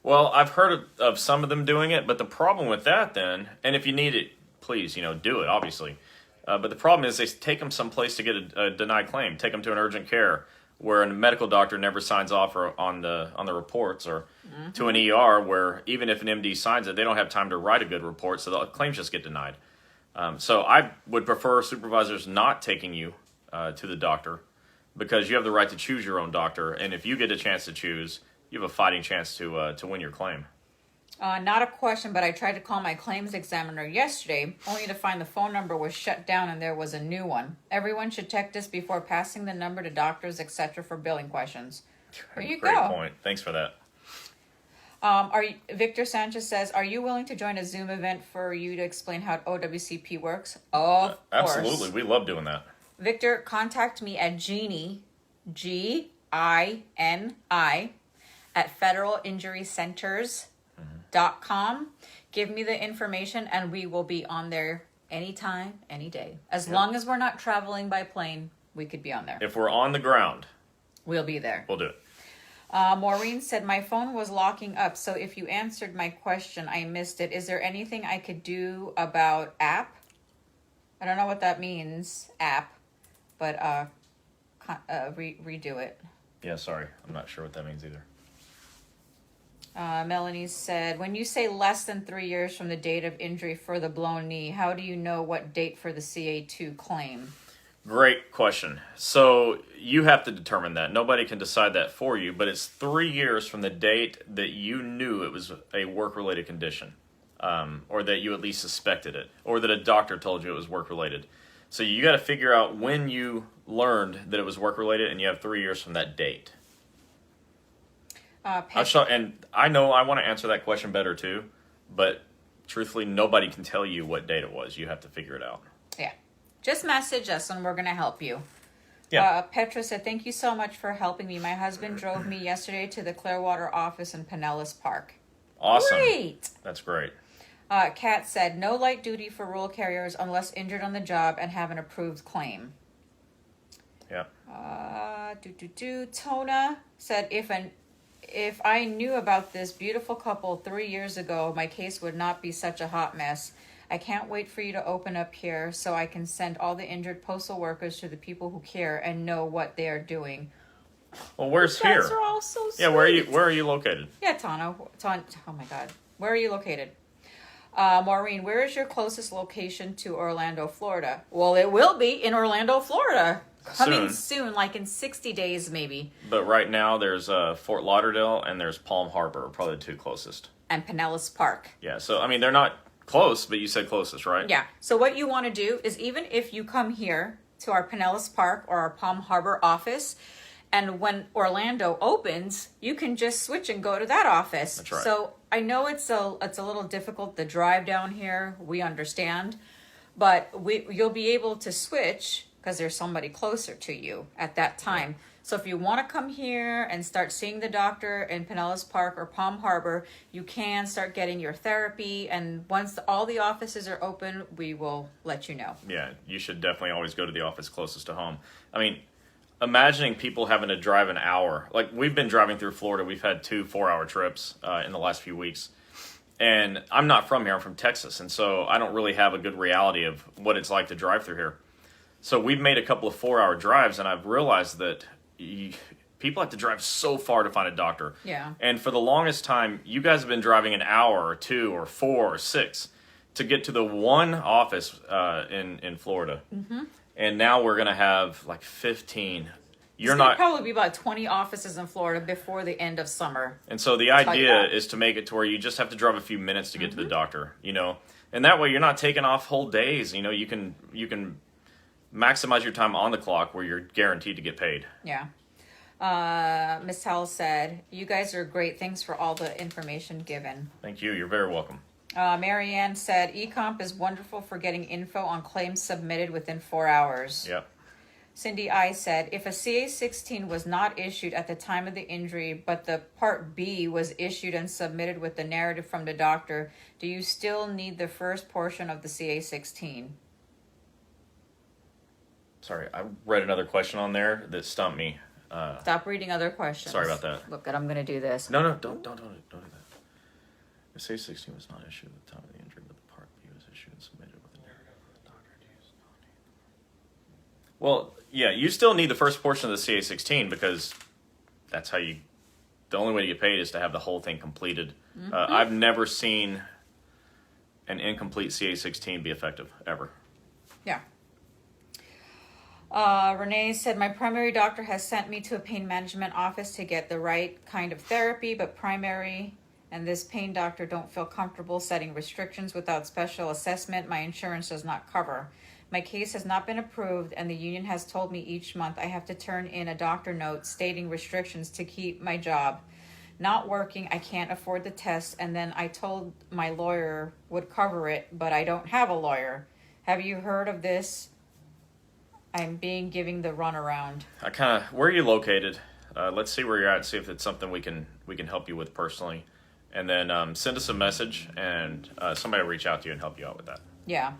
B: Well, I've heard of some of them doing it, but the problem with that then, and if you need it, please, do it, obviously. But the problem is they take them someplace to get a denied claim, take them to an urgent care where a medical doctor never signs off on the reports, or to an ER where even if an MD signs it, they don't have time to write a good report, so the claims just get denied. So I would prefer supervisors not taking you to the doctor because you have the right to choose your own doctor, and if you get a chance to choose, you have a fighting chance to win your claim.
A: Not a question, but I tried to call my claims examiner yesterday, only to find the phone number was shut down and there was a new one. Everyone should check this before passing the number to doctors, etc. for billing questions. There you go.
B: Great point. Thanks for that.
A: Victor Sanchez says, are you willing to join a Zoom event for you to explain how OWCP works? Of course.
B: Absolutely. We love doing that.
A: Victor, contact me at Gini, Gini, at federalinjurycenters.com. Give me the information and we will be on there anytime, any day. As long as we're not traveling by plane, we could be on there.
B: If we're on the ground,
A: we'll be there.
B: We'll do it.
A: Maureen said, my phone was locking up, so if you answered my question, I missed it. Is there anything I could do about app? I don't know what that means, app, but redo it.
B: Yeah, sorry. I'm not sure what that means either.
A: Melanie said, when you say less than 3 years from the date of injury for the blown knee, how do you know what date for the CA2 claim?
B: Great question. So you have to determine that. Nobody can decide that for you, but it's 3 years from the date that you knew it was a work-related condition, or that you at least suspected it, or that a doctor told you it was work-related. So you got to figure out when you learned that it was work-related, and you have 3 years from that date. And I know I want to answer that question better too, but truthfully, nobody can tell you what date it was. You have to figure it out.
A: Yeah. Just message us and we're going to help you.
B: Yeah.
A: Petra said, thank you so much for helping me. My husband drove me yesterday to the Clearwater office in Pinellas Park.
B: Awesome.
A: Great.
B: That's great.
A: Kat said, no light duty for rural carriers unless injured on the job and have an approved claim.
B: Yeah.
A: Tona said, if I knew about this beautiful couple 3 years ago, my case would not be such a hot mess. I can't wait for you to open up here so I can send all the injured postal workers to the people who care and know what they are doing.
B: Well, where's here?
A: You guys are all so sweet.
B: Yeah, where are you located?
A: Yeah, oh my God. Where are you located? Maureen, where is your closest location to Orlando, Florida? Well, it will be in Orlando, Florida. Coming soon, like in 60 days maybe.
B: But right now there's Fort Lauderdale and there's Palm Harbor, probably the two closest.
A: And Pinellas Park.
B: Yeah, so I mean they're not close, but you said closest, right?
A: Yeah. So what you want to do is even if you come here to our Pinellas Park or our Palm Harbor office, and when Orlando opens, you can just switch and go to that office.
B: That's right.
A: So I know it's a little difficult to drive down here. We understand, but you'll be able to switch because there's somebody closer to you at that time. So if you want to come here and start seeing the doctor in Pinellas Park or Palm Harbor, you can start getting your therapy. And once all the offices are open, we will let you know.
B: Yeah, you should definitely always go to the office closest to home. I mean, imagining people having to drive an hour. Like, we've been driving through Florida. We've had 2 4-hour trips in the last few weeks. And I'm not from here. I'm from Texas. And so I don't really have a good reality of what it's like to drive through here. So we've made a couple of 4-hour drives, and I've realized that people have to drive so far to find a doctor.
A: Yeah.
B: And for the longest time, you guys have been driving an hour or 2 or 4 or 6 to get to the one office in Florida. Mm-hmm. And now we're going to have like 15.
A: It's going to probably be about 20 offices in Florida before the end of summer.
B: And so the idea is to make it to where you just have to drive a few minutes to get to the doctor, you know. And that way you're not taking off whole days. You know, you can maximize your time on the clock where you're guaranteed to get paid.
A: Yeah. Ms. Howell said, "You guys are great. Thanks for all the information given."
B: Thank you. You're very welcome.
A: Marianne said, "eComp is wonderful for getting info on claims submitted within 4 hours."
B: Yep.
A: Cindy I said, "If a CA-16 was not issued at the time of the injury, but the Part B was issued and submitted with the narrative from the doctor, do you still need the first portion of the CA-16?
B: Sorry, I read another question on there that stumped me.
A: Stop reading other questions.
B: Sorry about that.
A: Look, I'm going to do this.
B: No, don't do that. The CA-16 was not issued at the time of the injury, but the Part B was issued and submitted with the narrative from the doctor. Well, yeah, you still need the first portion of the CA-16 because that's how you. The only way to get paid is to have the whole thing completed. Mm-hmm. I've never seen an incomplete CA-16 be effective ever.
A: Yeah. Renee said, "My primary doctor has sent me to a pain management office to get the right kind of therapy, but primary and this pain doctor don't feel comfortable setting restrictions without special assessment my insurance does not cover. My case has not been approved, and the union has told me each month I have to turn in a doctor note stating restrictions to keep my job. Not working, I can't afford the test, and then I told my lawyer would cover it, but I don't have a lawyer. Have you heard of this? I'm giving the runaround."
B: Where are you located? Let's see where you're at. See if it's something we can help you with personally, and then send us a message, and somebody will reach out to you and help you out with that.
A: Yeah.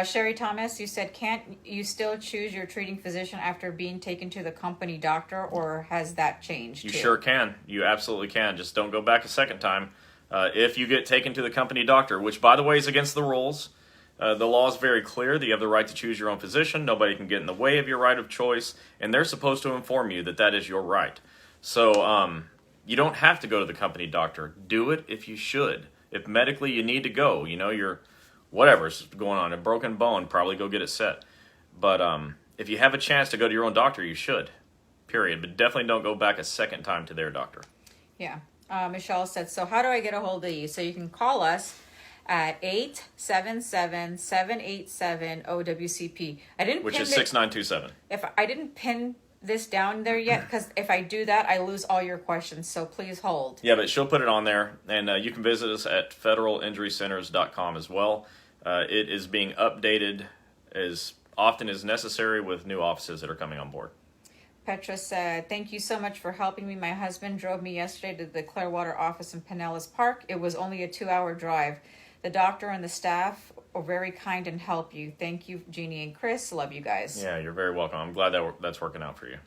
A: Sherry Thomas, you said, "Can't you still choose your treating physician after being taken to the company doctor, or has that changed?"
B: You sure can. You absolutely can. Just don't go back a second time. If you get taken to the company doctor, which by the way is against the rules. The law is very clear that you have the right to choose your own physician. Nobody can get in the way of your right of choice, and they're supposed to inform you that that is your right. So you don't have to go to the company doctor. Do it if you should. If medically you need to go, you know, you're whatever's going on, a broken bone, probably go get it set. But if you have a chance to go to your own doctor, you should, period. But definitely don't go back a second time to their doctor.
A: Yeah. Michelle said, "So how do I get a hold of you?" So you can call us at 877-787-OWCP.
B: Which is 6927.
A: If I didn't pin this down there yet, because if I do that, I lose all your questions. So please hold.
B: Yeah, but she'll put it on there, and you can visit us at federalinjurycenters.com as well. It is being updated as often as necessary with new offices that are coming on board.
A: Petra said, "Thank you so much for helping me. My husband drove me yesterday to the Clearwater office in Pinellas Park. It was only a 2-hour drive. The doctor and the staff are very kind and help you. Thank you, Jeannie and Chris. Love you guys."
B: Yeah, you're very welcome. I'm glad that's working out for you.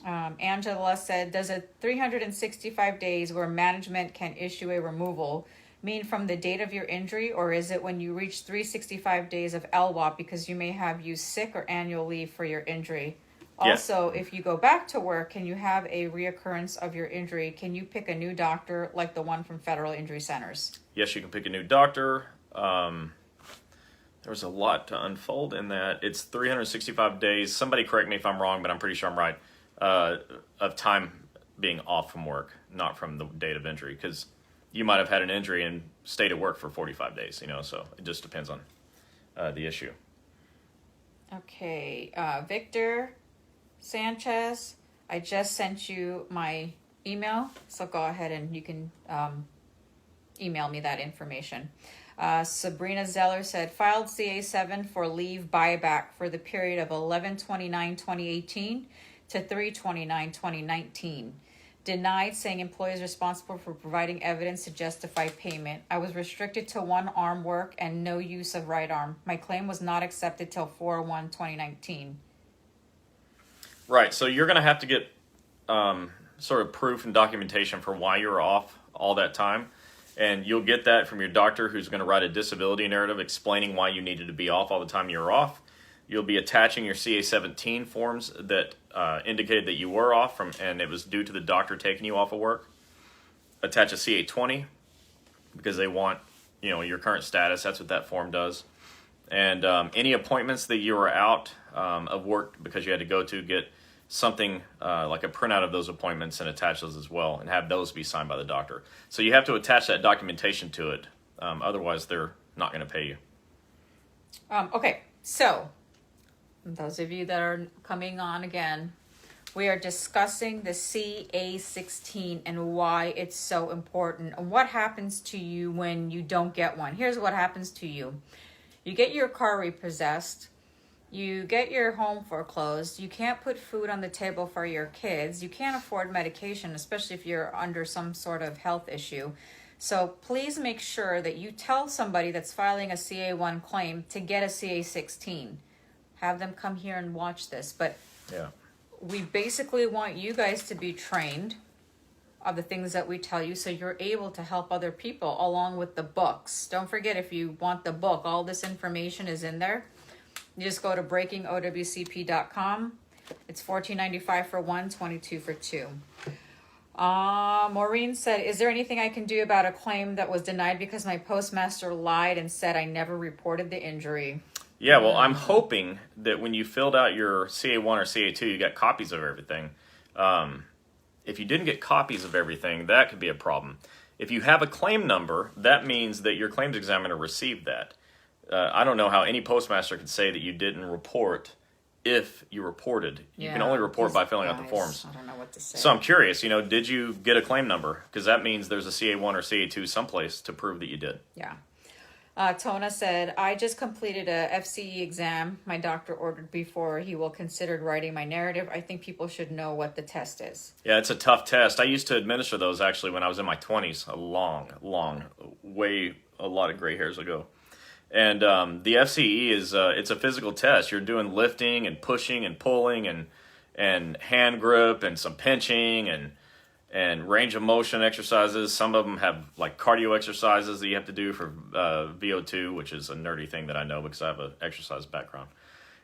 A: Angela said, "Does a 365 days where management can issue a removal mean from the date of your injury, or is it when you reach 365 days of LWOP because you may have used sick or annual leave for your injury? Also, if you go back to work, can you have a reoccurrence of your injury? Can you pick a new doctor like the one from Federal Injury Centers?"
B: Yes, you can pick a new doctor. There's a lot to unfold in that. It's 365 days. Somebody correct me if I'm wrong, but I'm pretty sure I'm right, of time being off from work, not from the date of injury, because you might have had an injury and stayed at work for 45 days, you know, so it just depends on the issue.
A: Okay, Victor Sanchez, I just sent you my email, so go ahead and you can email me that information. Sabrina Zeller said, "Filed CA7 for leave buyback for the period of 11/29/2018 to 3/29/2019. Denied, saying employee is responsible for providing evidence to justify payment. I was restricted to one arm work and no use of right arm. My claim was not accepted till 4/1/2019.
B: Right. So you're going to have to get sort of proof and documentation for why you're off all that time. And you'll get that from your doctor, who's going to write a disability narrative explaining why you needed to be off all the time you were off. You'll be attaching your CA-17 forms that indicated that you were off and it was due to the doctor taking you off of work. Attach a CA-20 because they want, your current status. That's what that form does. And any appointments that you were out of work because you had to go to, get something like a printout of those appointments and attach those as well, and have those be signed by the doctor. So you have to attach that documentation to it. Otherwise, they're not going to pay you.
A: Okay, so those of you that are coming on again, we are discussing the CA-16 and why it's so important and what happens to you when you don't get one. Here's what happens to you. You get your car repossessed. You get your home foreclosed. You can't put food on the table for your kids. You can't afford medication, especially if you're under some sort of health issue. So please make sure that you tell somebody that's filing a CA1 claim to get a CA-16. Have them come here and watch this. But
B: Yeah.
A: we basically want you guys to be trained of the things that we tell you so you're able to help other people along with the books. Don't forget, if you want the book, all this information is in there. You just go to breakingowcp.com. It's $14.95 for one, $22 for two. Maureen said, is there anything I can do about a claim that was denied because my postmaster lied and said I never reported the injury?
B: Yeah, well, I'm hoping that when you filled out your CA1 or CA2, you got copies of everything. If you didn't get copies of everything, that could be a problem. If you have a claim number, that means that your claims examiner received that. I don't know how any postmaster could say that you didn't report if you reported. You can only report by filling out the forms.
A: I don't know what to say.
B: So I'm curious, did you get a claim number? Because that means there's a CA1 or CA2 someplace to prove that you did.
A: Yeah. Tona said, I just completed a FCE exam my doctor ordered before he will consider writing my narrative. I think people should know what the test is.
B: Yeah, it's a tough test. I used to administer those actually when I was in my 20s, a lot of gray hairs ago. And the FCE is it's a physical test. You're doing lifting and pushing and pulling and hand grip and some pinching and range of motion exercises. Some of them have like cardio exercises that you have to do for VO2, which is a nerdy thing that I know because I have an exercise background.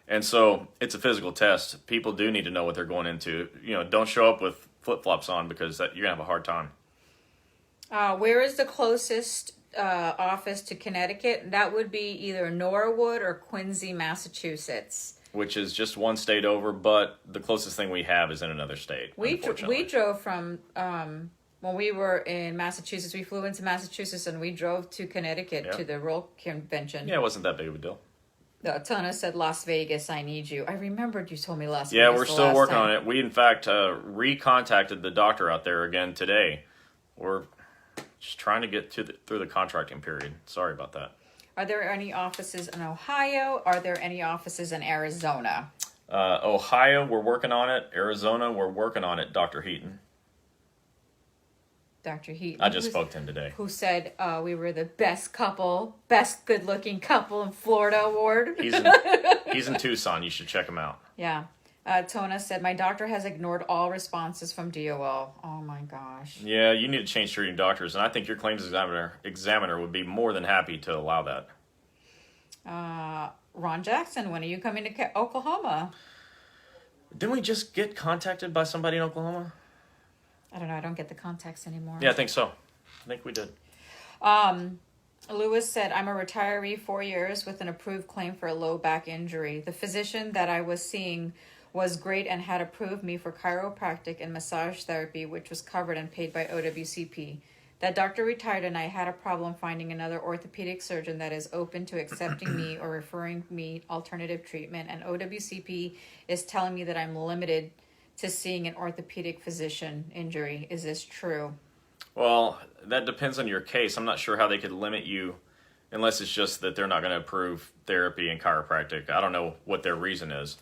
B: And so it's a physical test. People do need to know what they're going into. Don't show up with flip-flops on because you're going to have a hard time.
A: Where is the closest office to Connecticut? That would be either Norwood or Quincy, Massachusetts.
B: Which is just one state over, but the closest thing we have is in another state.
A: We drove from, when we were in Massachusetts, we flew into Massachusetts and we drove to Connecticut to the Royal Convention.
B: Yeah, it wasn't that big of a deal.
A: Tona said, Las Vegas, I need you. I remembered you told me Las Vegas.
B: Yeah, we're still working on it. We, in fact, recontacted the doctor out there again today. We're just trying to get through the contracting period. Sorry about that.
A: Are there any offices in Ohio? Are there any offices in Arizona?
B: Ohio, we're working on it. Arizona, we're working on it, Dr. Heaton.
A: Dr. Heaton.
B: I just spoke to him today.
A: Who said we were the best good-looking couple in Florida award.
B: He's in Tucson. You should check him out.
A: Yeah. Tona said, my doctor has ignored all responses from DOL. Oh, my gosh.
B: Yeah, you need to change treating doctors, and I think your claims examiner would be more than happy to allow that.
A: Ron Jackson, when are you coming to Oklahoma?
B: Didn't we just get contacted by somebody in Oklahoma?
A: I don't know. I don't get the contacts anymore.
B: Yeah, I think so. I think we did.
A: Lewis said, I'm a retiree 4 years with an approved claim for a low back injury. The physician that I was seeing was great and had approved me for chiropractic and massage therapy, which was covered and paid by OWCP. That doctor retired and I had a problem finding another orthopedic surgeon that is open to accepting me or referring me alternative treatment, and OWCP is telling me that I'm limited to seeing an orthopedic physician injury. Is this true?
B: Well, that depends on your case. I'm not sure how they could limit you unless it's just that they're not going to approve therapy and chiropractic. I don't know what their reason is.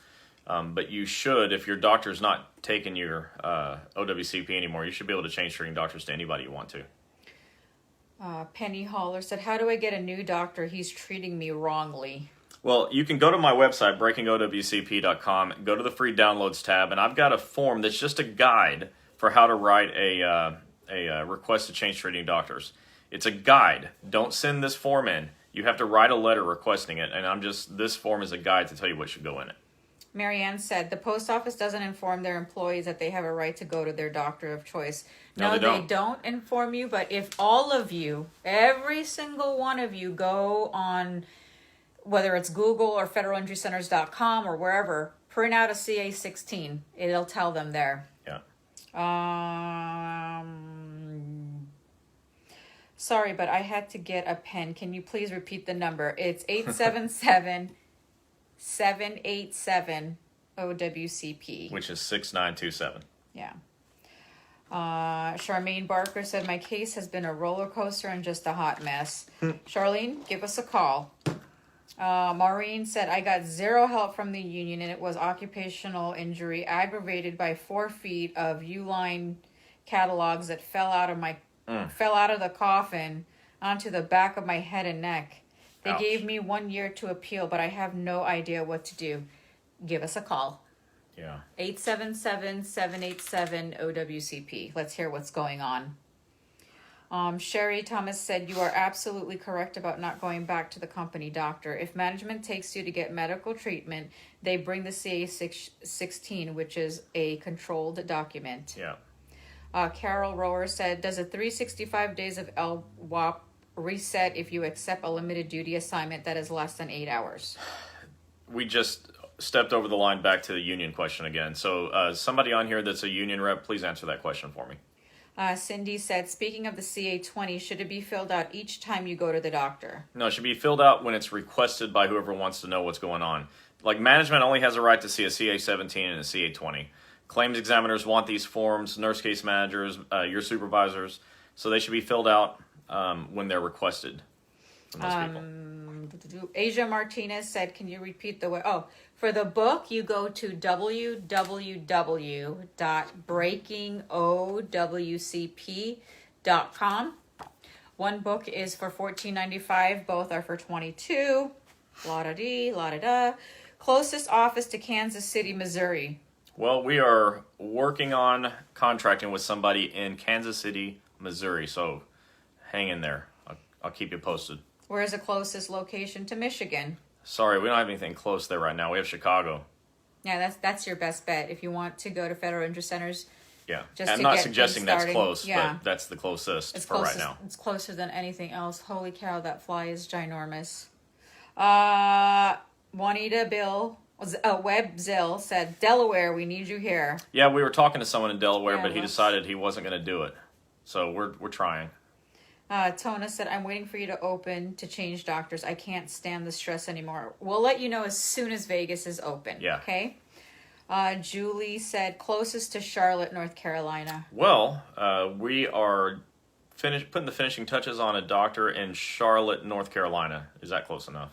B: But you should, if your doctor's not taking your OWCP anymore, you should be able to change treating doctors to anybody you want to.
A: Penny Haller said, how do I get a new doctor? He's treating me wrongly.
B: Well, you can go to my website, breakingowcp.com, go to the free downloads tab, and I've got a form that's just a guide for how to write a request to change treating doctors. It's a guide. Don't send this form in. You have to write a letter requesting it, and this form is a guide to tell you what should go in it.
A: Marianne said, the post office doesn't inform their employees that they have a right to go to their doctor of choice.
B: No,
A: they don't inform you, but if all of you, every single one of you, go on, whether it's Google or federalinjurycenters.com or wherever, print out a CA-16. It'll tell them there.
B: Yeah.
A: Sorry, but I had to get a pen. Can you please repeat the number? It's 877-787 OWCP.
B: Which is 6927.
A: Yeah. Charmaine Barker said, my case has been a roller coaster and just a hot mess. Charlene, give us a call. Maureen said, I got zero help from the union and it was occupational injury aggravated by 4 feet of U-line catalogs that fell out of the coffin onto the back of my head and neck. They
B: Ouch.
A: gave me 1 year to appeal, but I have no idea what to do. Give us a call.
B: Yeah.
A: 877-787 OWCP. Let's hear what's going on. Sherry Thomas said, you are absolutely correct about not going back to the company doctor. If management takes you to get medical treatment, they bring the CA-16, which is a controlled document.
B: Yeah.
A: Carol Rower said, does a 365 days of LWOP reset if you accept a limited duty assignment that is less than 8 hours?
B: We just stepped over the line back to the union question again. So somebody on here that's a union rep, please answer that question for me.
A: Cindy said, speaking of the CA-20, should it be filled out each time you go to the doctor?
B: No, it should be filled out when it's requested by whoever wants to know what's going on. Like, management only has a right to see a CA-17 and a CA-20. Claims examiners want these forms, nurse case managers, your supervisors, so they should be filled out when they're requested from those people.
A: Asia Martinez said, can you repeat the way? Oh, for the book, you go to www.breakingowcp.com. One book is for $14.95. Both are for $22. La-da-dee, la-da-da. Closest office to Kansas City, Missouri.
B: Well, we are working on contracting with somebody in Kansas City, Missouri, so hang in there. I'll keep you posted.
A: Where's the closest location to Michigan?
B: Sorry, we don't have anything close there right now. We have Chicago.
A: Yeah, that's your best bet if you want to go to Federal Interest Centers.
B: Yeah,
A: Just
B: I'm
A: to
B: not
A: get
B: suggesting
A: things
B: that's
A: started.
B: close,
A: Yeah.
B: but that's the closest
A: It's
B: for
A: closest,
B: right now.
A: It's closer than anything else. Holy cow, that fly is ginormous. Juanita Webzill said, Delaware, we need you here.
B: Yeah, we were talking to someone in Delaware,
A: Yeah,
B: but he
A: well-
B: decided he wasn't going to do it. So we're trying.
A: Tona said, I'm waiting for you to open to change doctors. I can't stand the stress anymore. We'll let you know as soon as Vegas is open.
B: Yeah.
A: Okay? Julie said, closest to Charlotte, North Carolina.
B: Well, we are putting the finishing touches on a doctor in Charlotte, North Carolina. Is that close enough?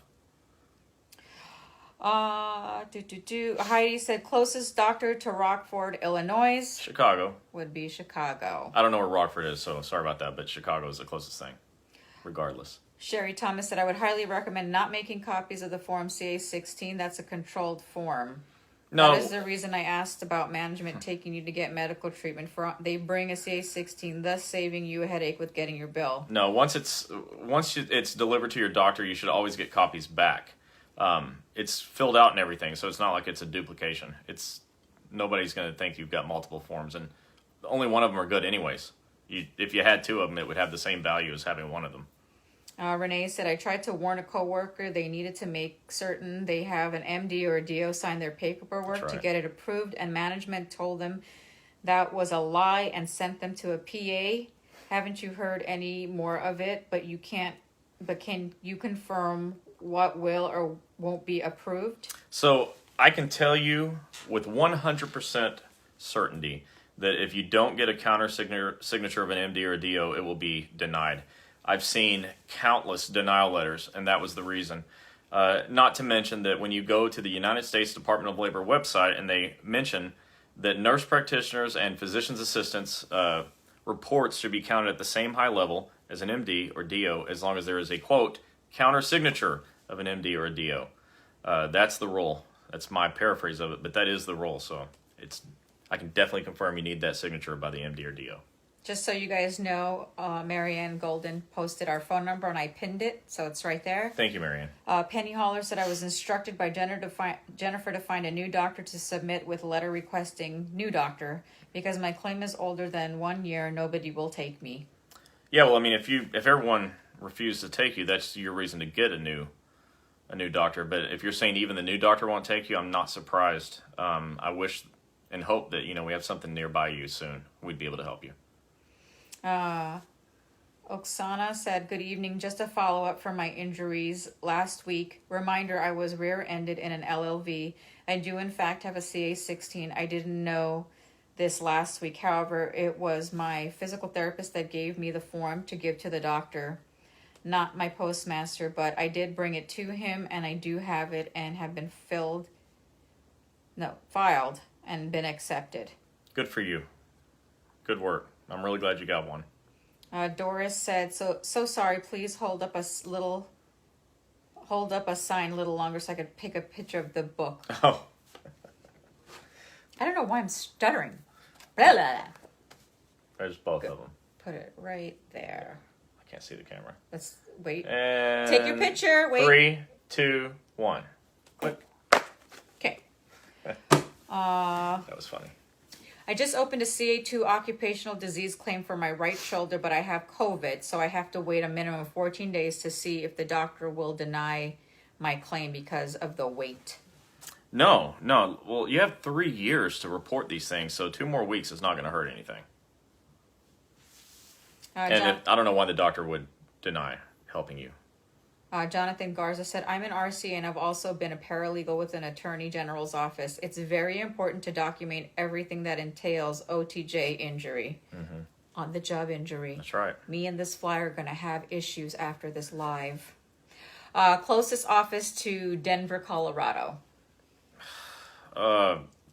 A: Heidi said, closest doctor to Rockford, Illinois
B: Chicago.
A: would be Chicago.
B: I don't know where Rockford is, so sorry about that, but Chicago is the closest thing, regardless.
A: Sherry Thomas said, I would highly recommend not making copies of the form CA-16. That's a controlled form.
B: No,
A: That is the reason I asked about management taking you to get medical treatment. They bring a CA-16, thus saving you a headache with getting your bill.
B: no. Once it's delivered to your doctor, you should always get copies back. It's filled out and everything, so it's not like it's a duplication. Nobody's going to think you've got multiple forms, and only one of them are good anyways. If you had 2 of them, it would have the same value as having 1 of them.
A: Renee said, I tried to warn a coworker they needed to make certain they have an MD or a DO sign their paperwork
B: That's
A: to
B: right.
A: get it approved, and management told them that was a lie and sent them to a PA. Haven't you heard any more of it? But can you confirm what will or won't be approved?
B: So I can tell you with 100% certainty that if you don't get a counter signature of an MD or a DO, it will be denied. I've seen countless denial letters, and that was the reason. Not to mention that when you go to the United States Department of Labor website and they mention that nurse practitioners and physician's assistants reports should be counted at the same high level as an MD or DO as long as there is a, quote, counter signature of an MD or a DO. That's the rule. That's my paraphrase of it, but that is the rule. So I can definitely confirm you need that signature by the MD or DO.
A: Just so you guys know, Marianne Golden posted our phone number and I pinned it, so it's right there.
B: Thank you, Marianne.
A: Penny Holler said, I was instructed by Jennifer to find a new doctor to submit with letter requesting new doctor. Because my claim is older than 1 year, nobody will take me.
B: Yeah, well, I mean, if everyone refused to take you, that's your reason to get a new doctor. But if you're saying even the new doctor won't take you, I'm not surprised. I wish and hope that we have something nearby you soon. We'd be able to help you.
A: Oksana said, good evening. Just a follow-up for my injuries last week. Reminder, I was rear-ended in an LLV. I do, in fact, have a CA-16. I didn't know this last week. However, it was my physical therapist that gave me the form to give to the doctor, not my postmaster, but I did bring it to him, and I do have it and have been filed and been accepted.
B: Good for you. Good work. I'm really glad you got one.
A: Doris said, so sorry, please hold up a sign a little longer so I could pick a picture of the book.
B: Oh.
A: I don't know why I'm stuttering. Blah, blah, blah.
B: There's both of them.
A: Put it right there.
B: I can't see the camera.
A: Let's wait.
B: And
A: take your picture. Wait.
B: 3, 2, 1. Click.
A: Okay.
B: That was funny.
A: I just opened a CA2 occupational disease claim for my right shoulder, but I have COVID, so I have to wait a minimum of 14 days to see if the doctor will deny my claim because of the wait.
B: No. Well, you have 3 years to report these things, so 2 more weeks is not going to hurt anything. I don't know why the doctor would deny helping you.
A: Jonathan Garza said, I'm an RC and I've also been a paralegal with an attorney general's office. It's very important to document everything that entails OTJ injury, on the job injury.
B: That's right.
A: Me and this flyer are going to have issues after this live. Closest office to Denver, Colorado.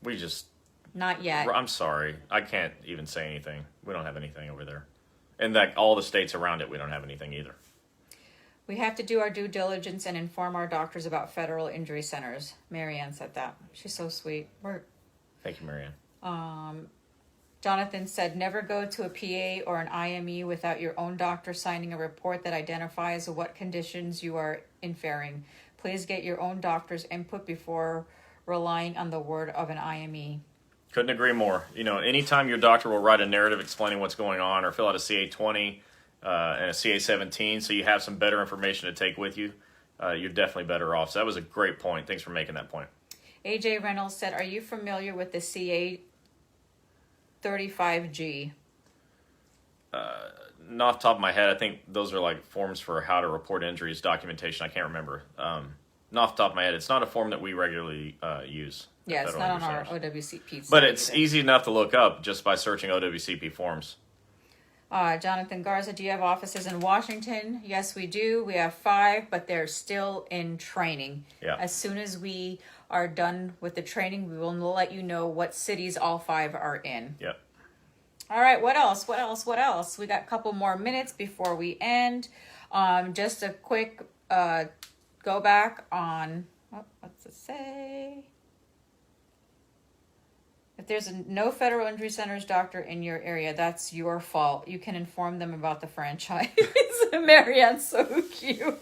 B: We just...
A: Not yet.
B: I'm sorry. I can't even say anything. We don't have anything over there. And that all the states around it, we don't have anything either.
A: We have to do our due diligence and inform our doctors about federal injury centers. Marianne said that. She's so sweet.
B: Thank you, Marianne.
A: Jonathan said, never go to a PA or an IME without your own doctor signing a report that identifies what conditions you are inferring. Please get your own doctor's input before relying on the word of an IME.
B: Couldn't agree more. Anytime your doctor will write a narrative explaining what's going on or fill out a CA-20 and a CA-17 so you have some better information to take with you, you're definitely better off. So that was a great point. Thanks for making that point.
A: AJ Reynolds said, are you familiar with the CA-35G?
B: Not off the top of my head, I think those are like forms for how to report injuries, documentation. I can't remember. Not off the top of my head. It's not a form that we regularly use.
A: Yeah, it's not on our OWCP.
B: But it's easy enough to look up just by searching OWCP forms.
A: Jonathan Garza, do you have offices in Washington? Yes, we do. We have 5, but they're still in training.
B: Yeah.
A: As soon as we are done with the training, we will let you know what cities all 5 are in.
B: Yep.
A: All right, what else? We got a couple more minutes before we end. Just a quick go back on, what's it say? If there's no federal injury centers doctor in your area, that's your fault. You can inform them about the franchise. Marianne's so cute.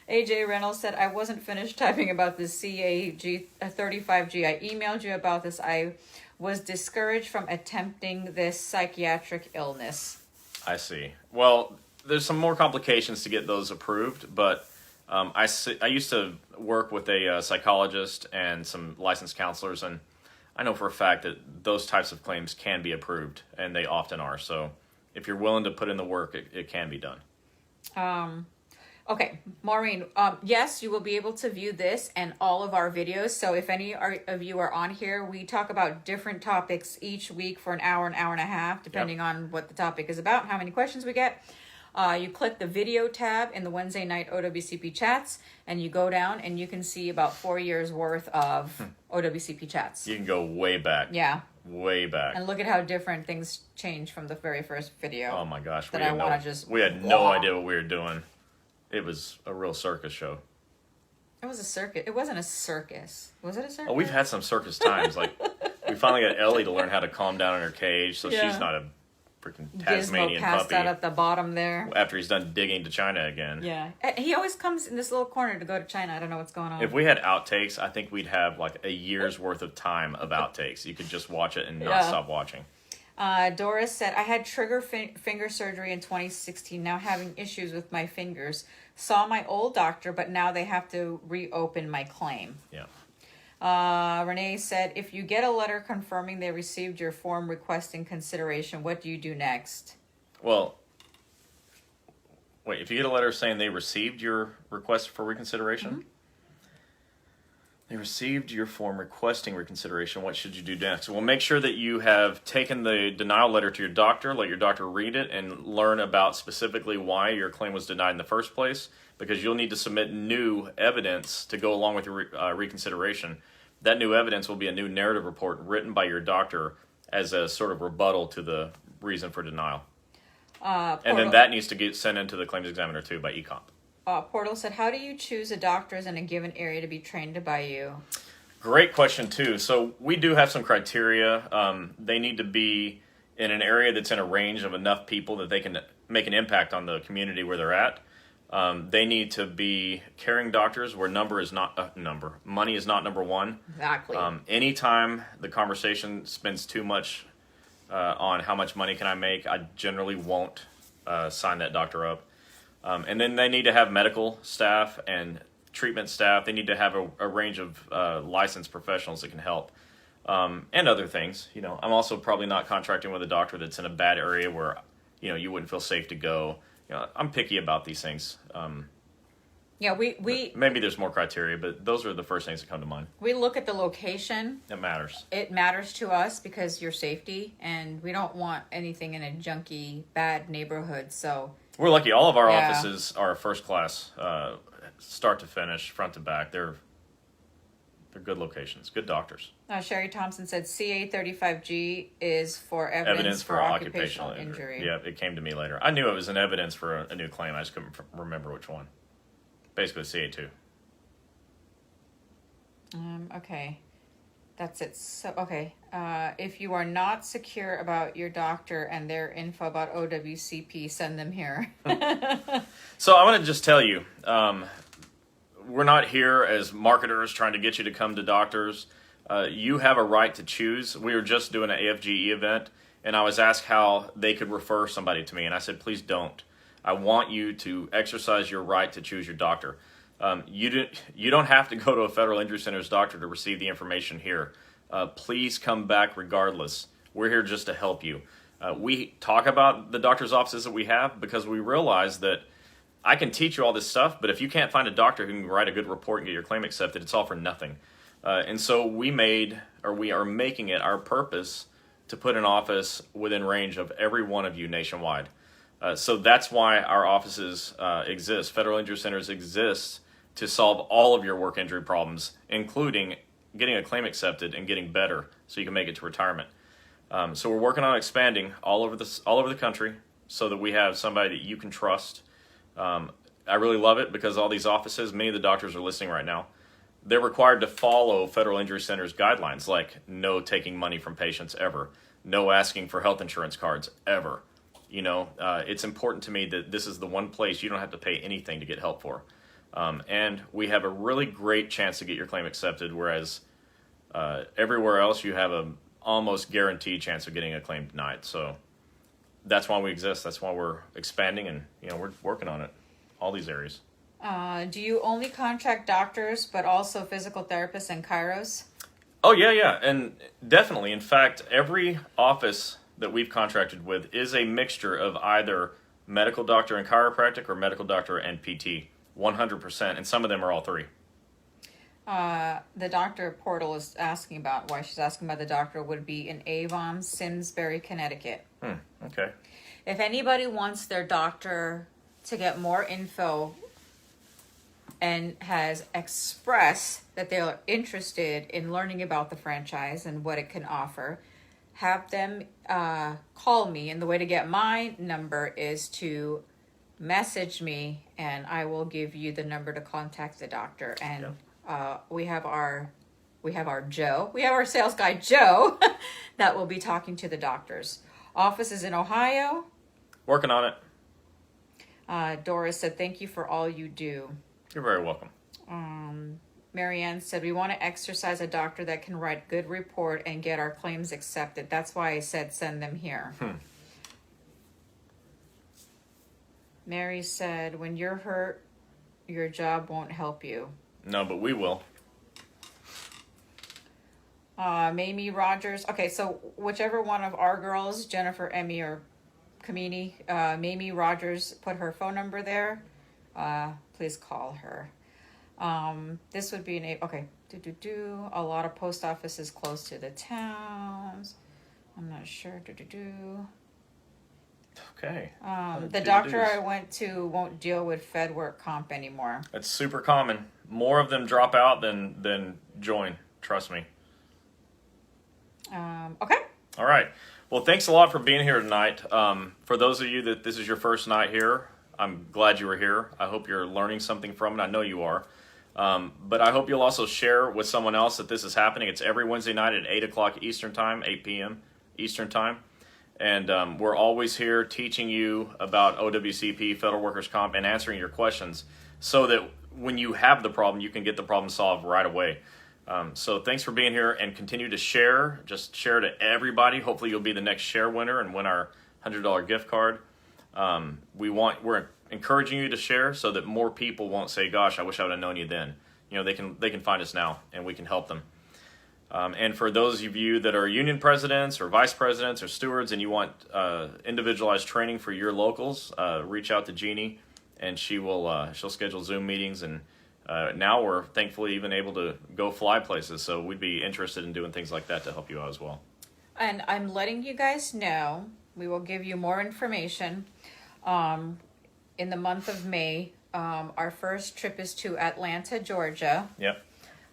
A: AJ Reynolds said, I wasn't finished typing about the CAG35G. I emailed you about this. I was discouraged from attempting this psychiatric illness.
B: I see. Well, there's some more complications to get those approved, but I used to work with a psychologist and some licensed counselors, and I know for a fact that those types of claims can be approved, and they often are. So if you're willing to put in the work, it can be done.
A: Okay, Maureen, yes, you will be able to view this and all of our videos. So if any of you are on here, we talk about different topics each week for an hour and a half, depending on what the topic is about and how many questions we get. You click the video tab in the Wednesday night OWCP chats, and you go down and you can see about 4 years worth of OWCP chats.
B: You can go way back.
A: Yeah.
B: Way back.
A: And look at how different things change from the very first video.
B: Oh my gosh.
A: We had
B: no idea what we were doing. It was a real circus show.
A: It was a circus. It wasn't a circus. Was it a circus?
B: Oh, we've had some circus times. Like, we finally got Ellie to learn how to calm down in her cage, so she's not a freaking Tasmanian
A: Gizmo passed
B: puppy.
A: out at the bottom there.
B: After he's done digging to China again.
A: Yeah. He always comes in this little corner to go to China. I don't know what's going on.
B: If we had outtakes, I think we'd have like a year's worth of time of outtakes. You could just watch it and not stop watching.
A: Doris said, I had trigger finger surgery in 2016, now having issues with my fingers. Saw my old doctor, but now they have to reopen my claim.
B: Yeah.
A: Renee said, if you get a letter confirming they received your form requesting consideration, what do you do next?
B: Well, wait, if you get a letter saying they received your request for reconsideration? Mm-hmm. They received your form requesting reconsideration. What should you do next? Well, make sure that you have taken the denial letter to your doctor, let your doctor read it, and learn about specifically why your claim was denied in the first place, because you'll need to submit new evidence to go along with your reconsideration. That new evidence will be a new narrative report written by your doctor as a sort of rebuttal to the reason for denial. And then that needs to get sent into the claims examiner too by eComp.
A: Portal said, how do you choose a doctors in a given area to be trained by you?
B: Great question, too. So we do have some criteria. They need to be in an area that's in a range of enough people that they can make an impact on the community where they're at. They need to be caring doctors where money is not number one.
A: Exactly.
B: Anytime the conversation spends too much on how much money can I make, I generally won't sign that doctor up. And then they need to have medical staff and treatment staff. They need to have a range of licensed professionals that can help, and other things. You know, I'm also probably not contracting with a doctor that's in a bad area where, you know, you wouldn't feel safe to go. You know, I'm picky about these things.
A: Yeah, we
B: maybe there's more criteria, but those are the first things that come to mind.
A: We look at the location.
B: It matters. It
A: matters to us because your safety, and we don't want anything in a junky, bad neighborhood. So
B: we're lucky. All of our offices are first class, start to finish, front to back. They're good locations, good doctors.
A: Sherry Thompson said CA35G is for evidence for occupational injury.
B: Yeah, it came to me later. I knew it was an evidence for a new claim. I just couldn't remember which one. Basically, CA2.
A: Okay. That's it. So, okay. If you are not secure about your doctor and their info about OWCP, send them here.
B: So I want to just tell you, we're not here as marketers trying to get you to come to doctors. You have a right to choose. We were just doing an AFGE event, and I was asked how they could refer somebody to me, and I said, please don't. I want you to exercise your right to choose your doctor. You don't have to go to a Federal Injury Center's doctor to receive the information here. Please come back regardless. We're here just to help you. We talk about the doctor's offices that we have because we realize that I can teach you all this stuff, but if you can't find a doctor who can write a good report and get your claim accepted, it's all for nothing. And so we are making it our purpose to put an office within range of every one of you nationwide. So that's why our offices exist. Federal Injury Centers exist to solve all of your work injury problems, including getting a claim accepted and getting better so you can make it to retirement. So we're working on expanding all over the country so that we have somebody that you can trust. I really love it because all these offices, many of the doctors are listening right now, they're required to follow Federal Injury Center's guidelines, like no taking money from patients ever, no asking for health insurance cards ever. You know, it's important to me that this is the one place you don't have to pay anything to get help for. And we have a really great chance to get your claim accepted, whereas everywhere else you have an almost guaranteed chance of getting a claim denied. So that's why we exist. That's why we're expanding, and we're working on it, all these areas.
A: Do you only contract doctors, but also physical therapists and chiros?
B: Oh, yeah, and definitely. In fact, every office that we've contracted with is a mixture of either medical doctor and chiropractic or medical doctor and PT, 100%, and some of them are all three.
A: The doctor portal is asking about why she's asking about the doctor would be in Avon, Simsbury, Connecticut.
B: Okay.
A: If anybody wants their doctor to get more info and has expressed that they are interested in learning about the franchise and what it can offer, have them call me. And the way to get my number is to message me and I will give you the number to contact the doctor. And we have our Joe. We have our sales guy Joe that will be talking to the doctors. Office is in Ohio.
B: Working on it.
A: Doris said, "Thank you for all you do."
B: You're very welcome.
A: Marianne said, "We want to exercise a doctor that can write good report and get our claims accepted. That's why I said send them here." Mary said, "When you're hurt, your job won't help you."
B: No, but we will.
A: Mamie Rogers. Okay, so whichever one of our girls, Jennifer, Emmy, or Kamini, Mamie Rogers put her phone number there. Please call her. This would be okay. A lot of post offices close to the towns. I'm not sure.
B: Okay.
A: The doctor I went to won't deal with Fed work comp anymore.
B: That's super common. More of them drop out than join. Trust me.
A: Okay.
B: All right. Well, thanks a lot for being here tonight. For those of you that this is your first night here, I'm glad you were here. I hope you're learning something from it. I know you are. But I hope you'll also share with someone else that this is happening. It's every Wednesday night at 8 o'clock Eastern Time, 8 p.m. Eastern Time. And we're always here teaching you about OWCP, Federal Workers' Comp, and answering your questions so that when you have the problem, you can get the problem solved right away. So thanks for being here, and continue to share. Just share to everybody. Hopefully you'll be the next share winner and win our $100 gift card. We're encouraging you to share so that more people won't say, "Gosh, I wish I would have known you then." You know, they can find us now, and we can help them. And for those of you that are union presidents or vice presidents or stewards, and you want individualized training for your locals, reach out to Gini, and she'll schedule Zoom meetings. And now we're thankfully even able to go fly places, so we'd be interested in doing things like that to help you out as well.
A: And I'm letting you guys know, we will give you more information in the month of May. Our first trip is to Atlanta, Georgia.
B: Yep.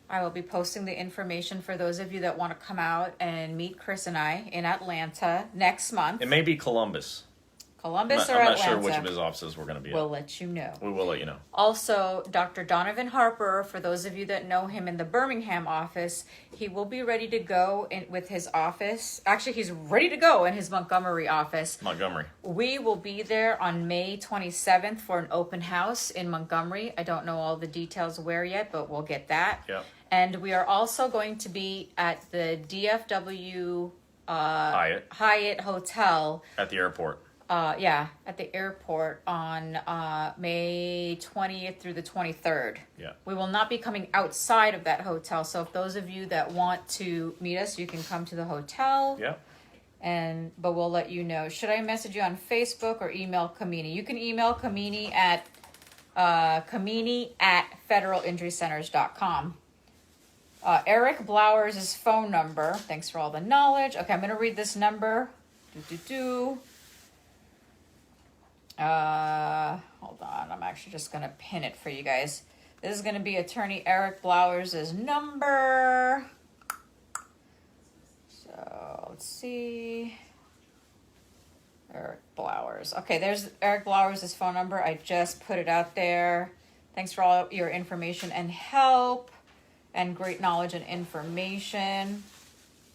A: I will be posting the information for those of you that want to come out and meet Chris and I in Atlanta next month.
B: It may be Columbus.
A: Columbus or
B: I'm not
A: Atlanta.
B: sure which of his offices we're going to be
A: We'll
B: at.
A: let you know.
B: We will let you know.
A: Also, Dr. Donovan Harper, for those of you that know him in the Birmingham office, he will be ready to go with his office. Actually, he's ready to go in his Montgomery office.
B: Montgomery.
A: We will be there on May 27th for an open house in Montgomery. I don't know all the details where yet, but we'll get that.
B: Yep.
A: And we are also going to be at the DFW Hyatt Hotel.
B: At the airport.
A: At the airport on May 20th through the 23rd.
B: Yeah.
A: We will not be coming outside of that hotel. So if those of you that want to meet us, you can come to the hotel.
B: Yeah.
A: But we'll let you know. Should I message you on Facebook or email Kamini? You can email Kamini at federalinjurycenters.com. Eric Blowers' phone number. Thanks for all the knowledge. Okay, I'm going to read this number. Hold on. I'm actually just going to pin it for you guys. This is going to be Attorney Eric Blowers' number. So, let's see. Eric Blowers. Okay, there's Eric Blowers' phone number. I just put it out there. Thanks for all your information and help and great knowledge and information.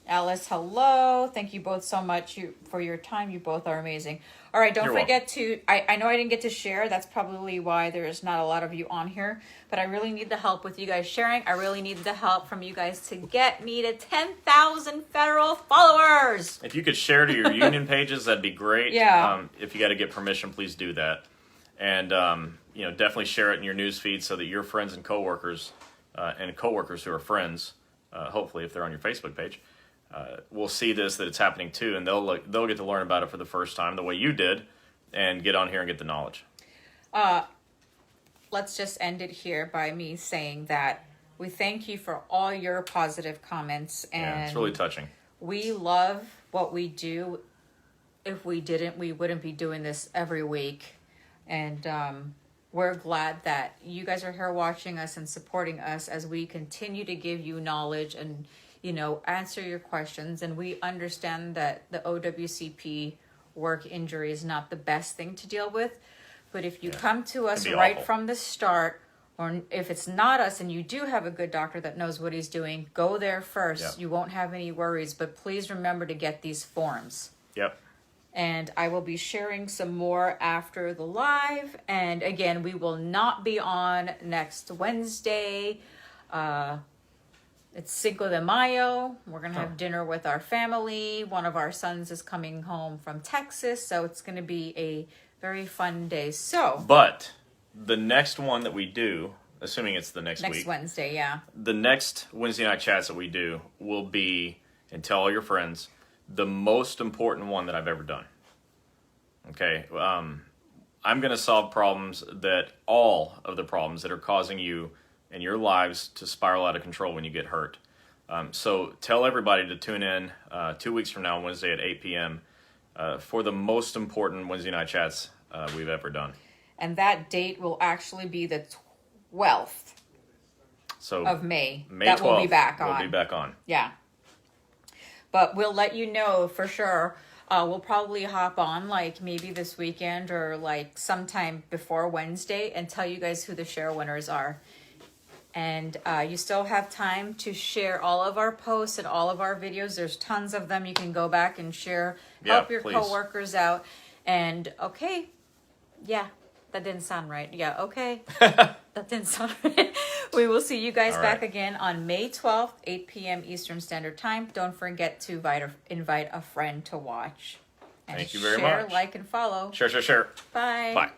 A: Alice, hello. Thank you both so much for your time. You both are amazing. All right, don't forget to, I know I didn't get to share. That's probably why there's not a lot of you on here. But I really need the help with you guys sharing. I really need the help from you guys to get me to 10,000 federal followers.
B: If you could share to your union pages, that'd be great.
A: Yeah.
B: If you got to get permission, please do that. And, definitely share it in your news feed so that your friends and coworkers who are friends, hopefully if they're on your Facebook page, will see that it's happening too, and they'll get to learn about it for the first time the way you did, and get on here and get the knowledge.
A: Let's just end it here by me saying that we thank you for all your positive comments, and
B: it's really touching.
A: We love what we do. If we didn't, we wouldn't be doing this every week, and we're glad that you guys are here watching us and supporting us as we continue to give you knowledge and answer your questions. And we understand that the OWCP work injury is not the best thing to deal with, But if you come to us
B: be
A: right
B: awful.
A: from the start, or if it's not us and you do have a good doctor that knows what he's doing, go there first.
B: Yeah.
A: You won't have any worries, but please remember to get these forms.
B: Yep.
A: And I will be sharing some more after the live. And again, we will not be on next Wednesday. It's Cinco de Mayo. We're going to have dinner with our family. One of our sons is coming home from Texas, so it's going to be a very fun day. So,
B: But the next one that we do, assuming it's the next week,
A: Wednesday, yeah.
B: the next Wednesday night chats that we do will be, and tell all your friends, the most important one that I've ever done. Okay, I'm going to solve problems all of the problems that are causing you and your lives to spiral out of control when you get hurt. So tell everybody to tune in 2 weeks from now, Wednesday at 8 p.m. For the most important Wednesday night chats we've ever done.
A: And that date will actually be the 12th
B: So
A: of May.
B: May
A: that
B: 12th,
A: we'll be back on.
B: We'll be back on.
A: Yeah. But we'll let you know for sure. We'll probably hop on like maybe this weekend or like sometime before Wednesday and tell you guys who the share winners are. And you still have time to share all of our posts and all of our videos. There's tons of them. You can go back and share, help your
B: please.
A: coworkers out. And okay, yeah, that didn't sound right. Yeah, okay, that didn't sound right. We will see you guys back again on May 12th, 8 p.m. Eastern Standard Time. Don't forget to invite a friend to watch. And
B: Thank you very
A: share,
B: much.
A: like, and follow.
B: Share.
A: Bye.
B: Bye.